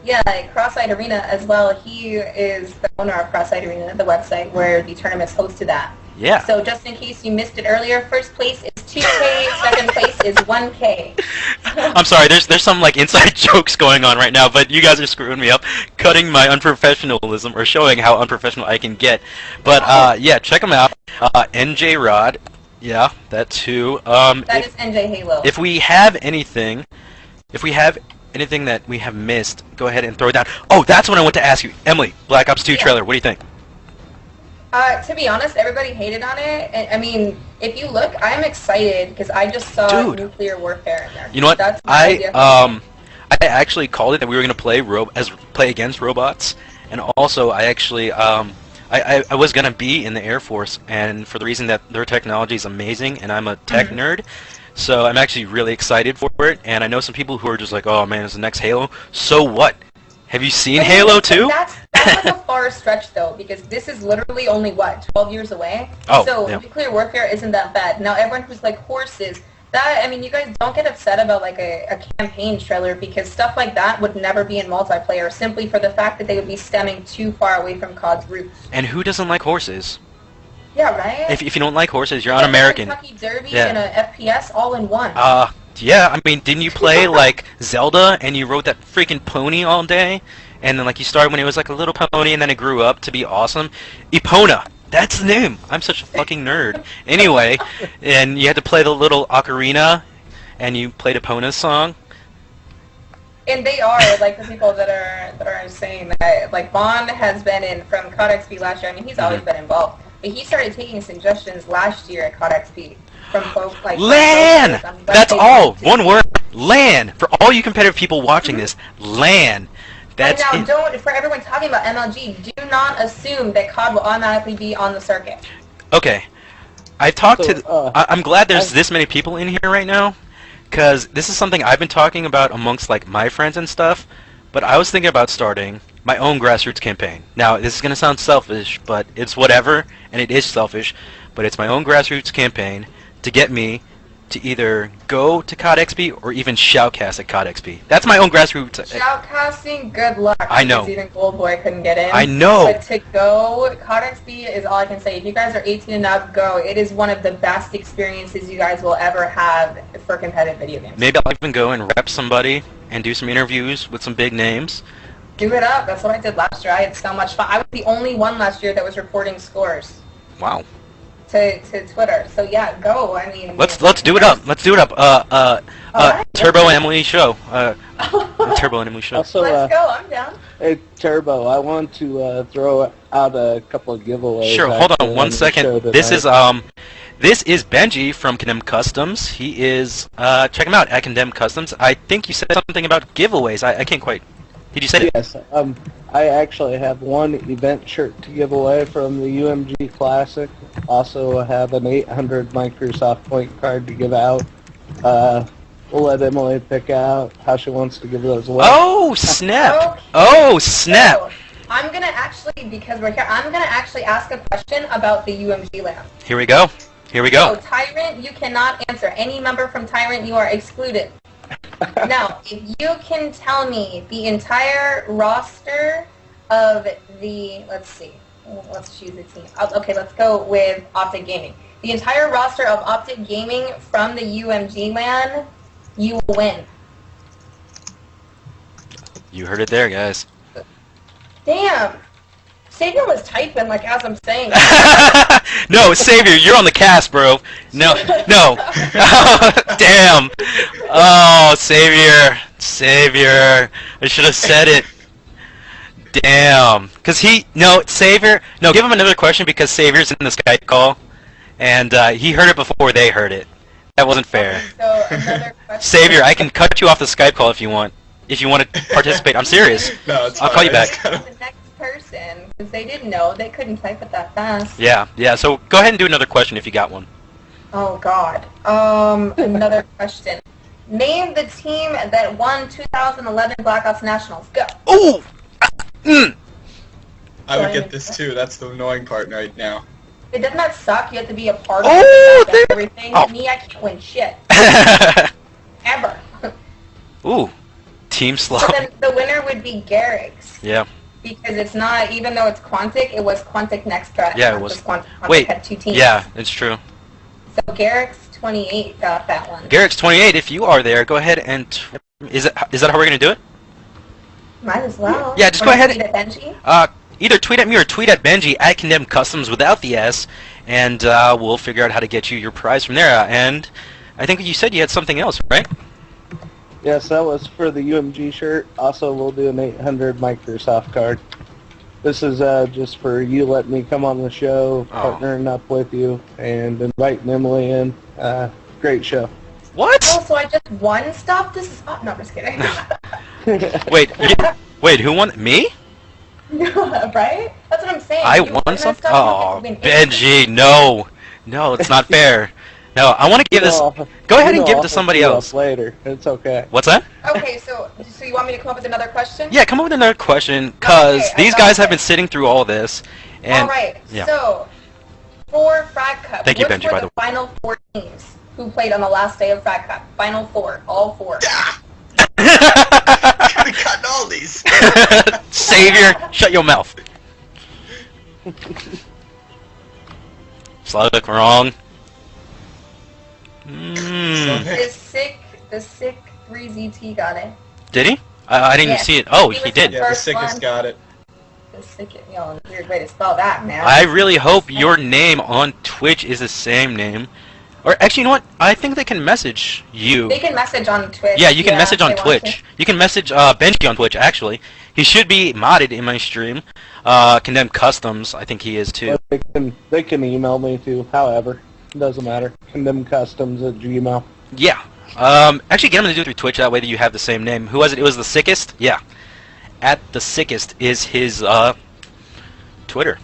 Yeah, Cross-Eyed Arena as well. He is the owner of Cross-Eyed Arena, the website where the tournament's hosted at. Yeah. So just in case you missed it earlier, first place is 2K, second place is 1K. I'm sorry, there's some like inside jokes going on right now, but you guys are screwing me up, cutting my unprofessionalism or showing how unprofessional I can get. But yeah, check them out. NJ Rod, yeah, that too. That is NJ Halo. If we have anything that we have missed, go ahead and throw it down. Oh, that's what I want to ask you, Emily. Black Ops 2 trailer. What do you think? To be honest, everybody hated on it. And, I mean, if you look, I'm excited because I just saw nuclear warfare in there. You know what? That's I actually called it that we were going to play against robots, and also I actually I was going to be in the Air Force, and for the reason that their technology is amazing, and I'm a tech nerd, so I'm actually really excited for it. And I know some people who are just like, oh man, it's the next Halo. So what? Have you seen Halo 2? That's like a far stretch, though, because this is literally only, 12 years away? Oh, so yeah. nuclear warfare isn't that bad. Now, everyone who's like, horses, you guys don't get upset about, like, a campaign trailer, because stuff like that would never be in multiplayer, simply for the fact that they would be stemming too far away from COD's roots. And who doesn't like horses? Yeah, right? If you don't like horses, you're un-American. Kentucky Derby and a FPS all in one. Yeah, I mean, didn't you play, like, Zelda, and you rode that freaking pony all day? And then, like, you started when it was, like, a little pony, and then it grew up to be awesome? Epona! That's the name! I'm such a fucking nerd. Anyway, and you had to play the little ocarina, and you played Epona's song. And they are, like, the people that are saying that, like, Bond has been in from COD XP last year. I mean, he's always been involved. But he started taking suggestions last year at COD XP. From folks like LAN! That's all! One word. LAN! For all you competitive people watching this, LAN. That's and now, for everyone talking about MLG, do not assume that COD will automatically be on the circuit. Okay. I've talked to... I'm glad there's this many people in here right now, because this is something I've been talking about amongst, like, my friends and stuff, but I was thinking about starting my own grassroots campaign. Now, this is going to sound selfish, but it's whatever, and it is selfish, but it's my own grassroots campaign to get me to either go to COD XP or even shoutcast at COD XP. That's my own grassroots. Shoutcasting, good luck. I know. Because even Goldboy couldn't get in. I know. But to go, COD XP is all I can say. If you guys are 18 and up, go. It is one of the best experiences you guys will ever have for competitive video games. Maybe I'll even go and rep somebody and do some interviews with some big names. Do it up. That's what I did last year. I had so much fun. I was the only one last year that was reporting scores. Wow. To Twitter. So yeah, go. I mean, let's do it up. Let's do it up. Right, Turbo Emily show. Turbo Emily show. Also, let's go. I'm down. Hey Turbo, I want to throw out a couple of giveaways. Sure. Hold on 1 second. This is Benji from Condemned Customs. He is check him out at Condemned Customs. I think you said something about giveaways. I can't quite. Did you say? Yes. I actually have one event shirt to give away from the UMG Classic. Also have an 800 Microsoft Point card to give out. we'll let Emily pick out how she wants to give those away. Oh, snap. Okay. Oh, snap. So, I'm gonna actually, because we're here, I'm gonna actually ask a question about the UMG land. Here we go. Here we go. So, Tyrant, you cannot answer. Any member from Tyrant, you are excluded. Now, if you can tell me the entire roster of the, let's see, let's choose a team. Okay, let's go with Optic Gaming. The entire roster of Optic Gaming from the UMG LAN, you will win. You heard it there, guys. Damn. Savior was typing like as I'm saying. No, Savior, you're on the cast, bro. No, no. Damn. Oh, Savior. Savior. I should have said it. Damn. Because Savior. No, give him another question because Savior's in the Skype call. And he heard it before they heard it. That wasn't fair. So another question. Savior, I can cut you off the Skype call if you want. If you want to participate. I'm serious. No, it's I'll fine. call you back. The next person, because they didn't know, they couldn't type it that fast. Yeah, yeah. So go ahead and do another question if you got one. Oh God. Another question. Name the team that won 2011 Black Ops Nationals. Go. Ooh! I would get this too. That's the annoying part right now. It does not suck. You have to be a part of Oh, it. Everything. oh. Me, I can't win shit. Ever. Ooh. Team slow. So then the winner would be Garrick's. Yeah. Because it's not, even though it's Quantic, it was Quantic Next Threat. Yeah, it not was. just Quantic. Quantic Wait. had two teams. Yeah, it's true. So Garrick's 28 got that one. Garrick's 28. If you are there, go ahead and. Is that how we're gonna do it? Might as well. Yeah, just Or go ahead tweet at Benji. Either tweet at me or tweet at Benji at Condemn Customs without the S, and we'll figure out how to get you your prize from there. And I think you said you had something else, right? Yes, that was for the UMG shirt. Also, we'll do an 800 Microsoft card. This is just for you letting me come on the show, partnering up with you, and inviting Emily in. Great show. What? Oh, so I just won stuff? This is... Oh, no, I'm just kidding. Wait, who won? Me? Right? That's what I'm saying. I You won that something? stuff, you Oh, get to win Benji, no. No, it's not fair. No, I want to give this... Go ahead and give it to somebody else. Later. It's okay. What's that? Okay, so you want me to come up with another question? Yeah, come up with another question, because Okay, these guys have been sitting through all this, and... Alright, yeah. so, for Frag Cup, Thank you, which Benji, were by the the way. final 4 teams who played on the last day of Frag Cup? Final 4, all 4. Could have gotten all these. Savior, shut your mouth. Slug, wrong. The sick 3ZT got it. Did he? I didn't Yeah. see it. Oh, He he was did. the Yeah, the First sickest one. got it. The sick, weird way to spell that, man. I really hope your name on Twitch is the same name. Or actually, you know what? I think they can message you. They can message on Twitch. Yeah, you can message if on they want Twitch. You can message Benji on Twitch, actually. He should be modded in my stream. Condemned Customs, I think he is too. They can email me too. However, it doesn't matter. condemncustoms@gmail. Yeah. Actually, get him to do it through Twitch. That way that you have the same name. Who was it? It was the sickest. Yeah. At the sickest is his Twitter.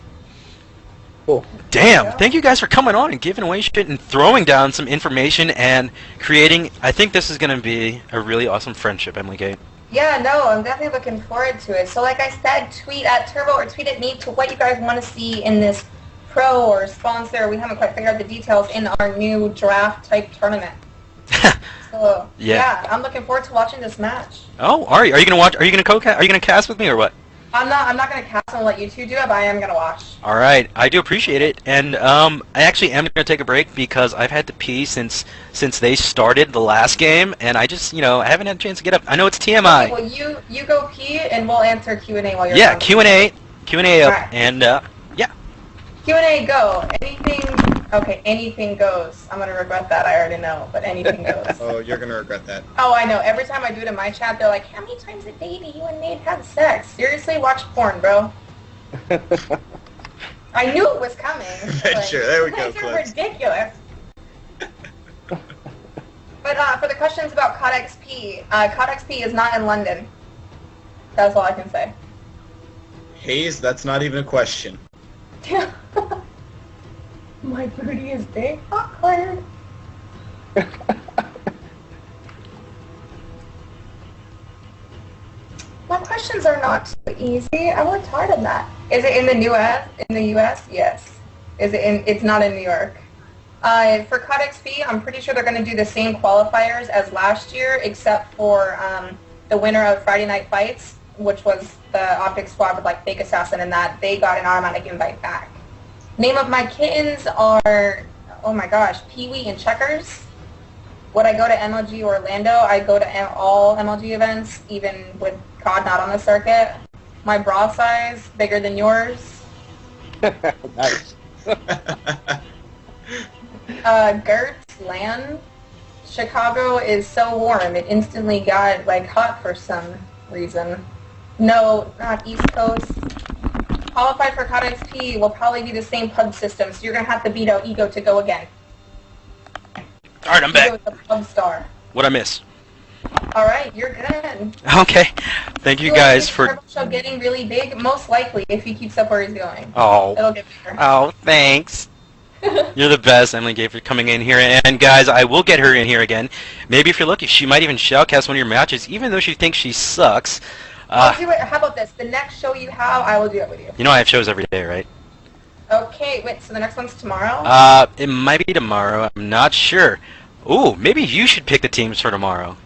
Cool. Damn! Thank you guys for coming on and giving away shit and throwing down some information and creating. I think this is gonna be a really awesome friendship, Emmaleighkate. Yeah, no, I'm definitely looking forward to it. So like I said, tweet at Turbo or tweet at me to what you guys want to see in this pro or sponsor. We haven't quite figured out the details in our new draft type tournament. So yeah, I'm looking forward to watching this match. Oh, are you gonna watch? Are you gonna Are you gonna cast with me or what? I'm not gonna cast and let you two do it, but I am gonna watch. All right, I do appreciate it, and I actually am gonna take a break because I've had to pee since they started the last game, and I just I haven't had a chance to get up. I know it's TMI. Okay, well, you go pee and we'll answer Q&A while you're Yeah, gone. Q&A up, Alright. and yeah. Q&A go. Anything goes. I'm gonna regret that. I already know, but anything goes. Oh, you're gonna regret that. Oh, I know. Every time I do it in my chat, they're like, how many times a day do you and Nate have sex? Seriously? Watch porn, bro. I knew it was coming. Sure, there we you go, guys are Clips. ridiculous. But for the questions about COD XP, COD XP is not in London. That's all I can say. Hayes, that's not even a question. My booty is big. Awkward. questions are not so easy. I worked hard on that. Is it in the U.S.? In the U.S.? Yes. Is it in? It's not in New York. For COD XP, I'm pretty sure they're going to do the same qualifiers as last year, except for the winner of Friday Night Fights, which was the Optic Squad with like Fake Assassin and that. They got an automatic invite back. Name of my kittens are, oh my gosh, Pee-wee and Checkers. Would I go to MLG Orlando? I go to all MLG events, even with COD not on the circuit. My bra size, bigger than yours. Nice. Gertz, land. Chicago is so warm, it instantly got like hot for some reason. No, not East Coast. Qualified for COD XP will probably be the same pub system, so you're going to have to beat out Ego to go again. Alright, I'm back. Ego is the pub star. What'd I miss? Alright, you're good. Okay. Thank you guys for... Turbo Show getting really big, most likely, if he keeps up where he's going. Oh. It'll get bigger. Oh, thanks. You're the best, Emmaleighkate, for coming in here. And guys, I will get her in here again. Maybe if you're lucky, she might even shoutcast one of your matches, even though she thinks she sucks. I'll do it. How about this? The next show you have, I will do it with you. You know I have shows every day, right? Okay, wait, so the next one's tomorrow? It might be tomorrow. I'm not sure. Ooh, maybe you should pick the teams for tomorrow.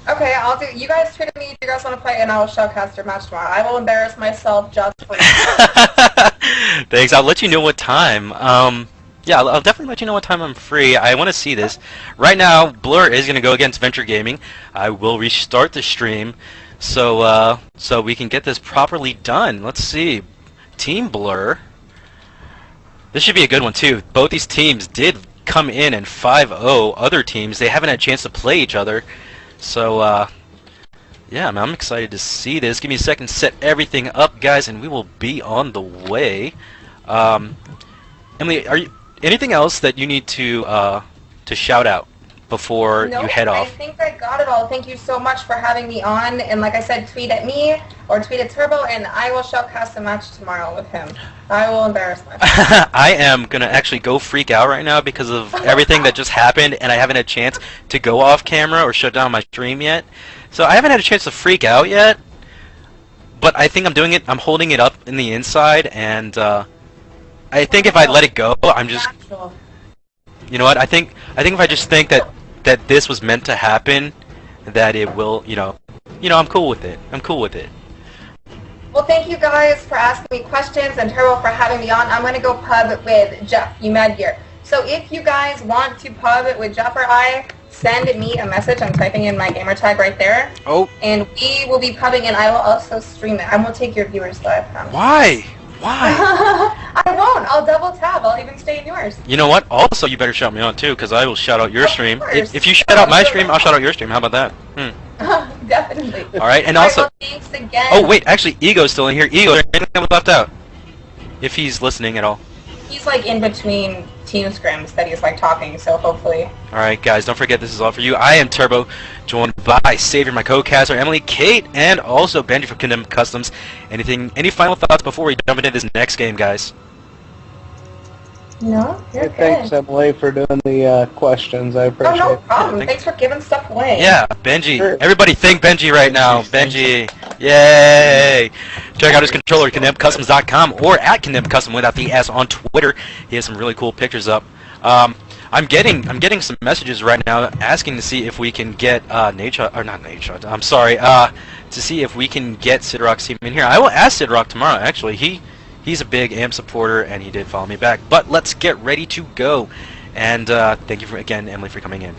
Okay, I'll do. You guys tweet at me if you guys want to play, and I will shoutcast your match tomorrow. I will embarrass myself just for you. Thanks. I'll let you know what time. Yeah, I'll definitely let you know what time I'm free. I want to see this. Right now, Blur is going to go against Venture Gaming. I will restart the stream so we can get this properly done. Let's see. Team Blur. This should be a good one, too. Both these teams did come in and 5-0 other teams. They haven't had a chance to play each other. So, yeah, I'm excited to see this. Give me a second to set everything up, guys, and we will be on the way. Emily, are you anything else that you need to shout out before you head off? I think I got it all. Thank you so much for having me on. And like I said, tweet at me or tweet at Turbo, and I will shoutcast a match tomorrow with him. I will embarrass myself. I am going to actually go freak out right now because of everything that just happened, and I haven't had a chance to go off camera or shut down my stream yet. So I haven't had a chance to freak out yet, but I think I'm doing it. I'm holding it up in the inside, and I think if I let it go, I'm just... You know what? I think if I just think that this was meant to happen, that it will, you know, I'm cool with it. I'm cool with it. Well, thank you guys for asking me questions, and Turbo for having me on. I'm going to go pub with Jeff, you mad gear. So if you guys want to pub with Jeff or I, send me a message. I'm typing in my gamer tag right there. Oh. And we will be pubbing, and I will also stream it. I won't take your viewers, though, I promise. Why? Why? I won't. I'll double tap. I'll even stay in yours. You know what? Also, you better shout me out, too, because I will shout out your stream. If you shout out my stream, I'll shout out your stream. How about that? Definitely. All right, and also... Well, thanks again. Oh, wait, actually, Ego's still in here. Ego, is there anything that was left out? If he's listening at all. He's, like, in between team scrims that he's, like, talking, so hopefully... Alright, guys, don't forget this is all for you. I am Turbo, joined by Savior, my co-caster, Emmaleighkate, and also Benji from Condemned Customs. Any final thoughts before we jump into this next game, guys? No, you're good. Thanks, Emily, for doing the questions. I appreciate it. Oh, no problem. Thanks for giving stuff away. Yeah, Benji. Sure. Everybody thank Benji right now. Benji. Yay! Check out his controller at condemnedcustoms.com or at condemnedcustom without the S on Twitter. He has some really cool pictures up. I'm getting some messages right now asking to see if we can get I'm sorry, to see if we can get Sidrock's team in here. I will ask Sidrock tomorrow, actually. He's a big AMP supporter, and he did follow me back. But let's get ready to go. And thank you again, Emily, for coming in.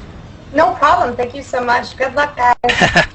No problem. Thank you so much. Good luck, guys.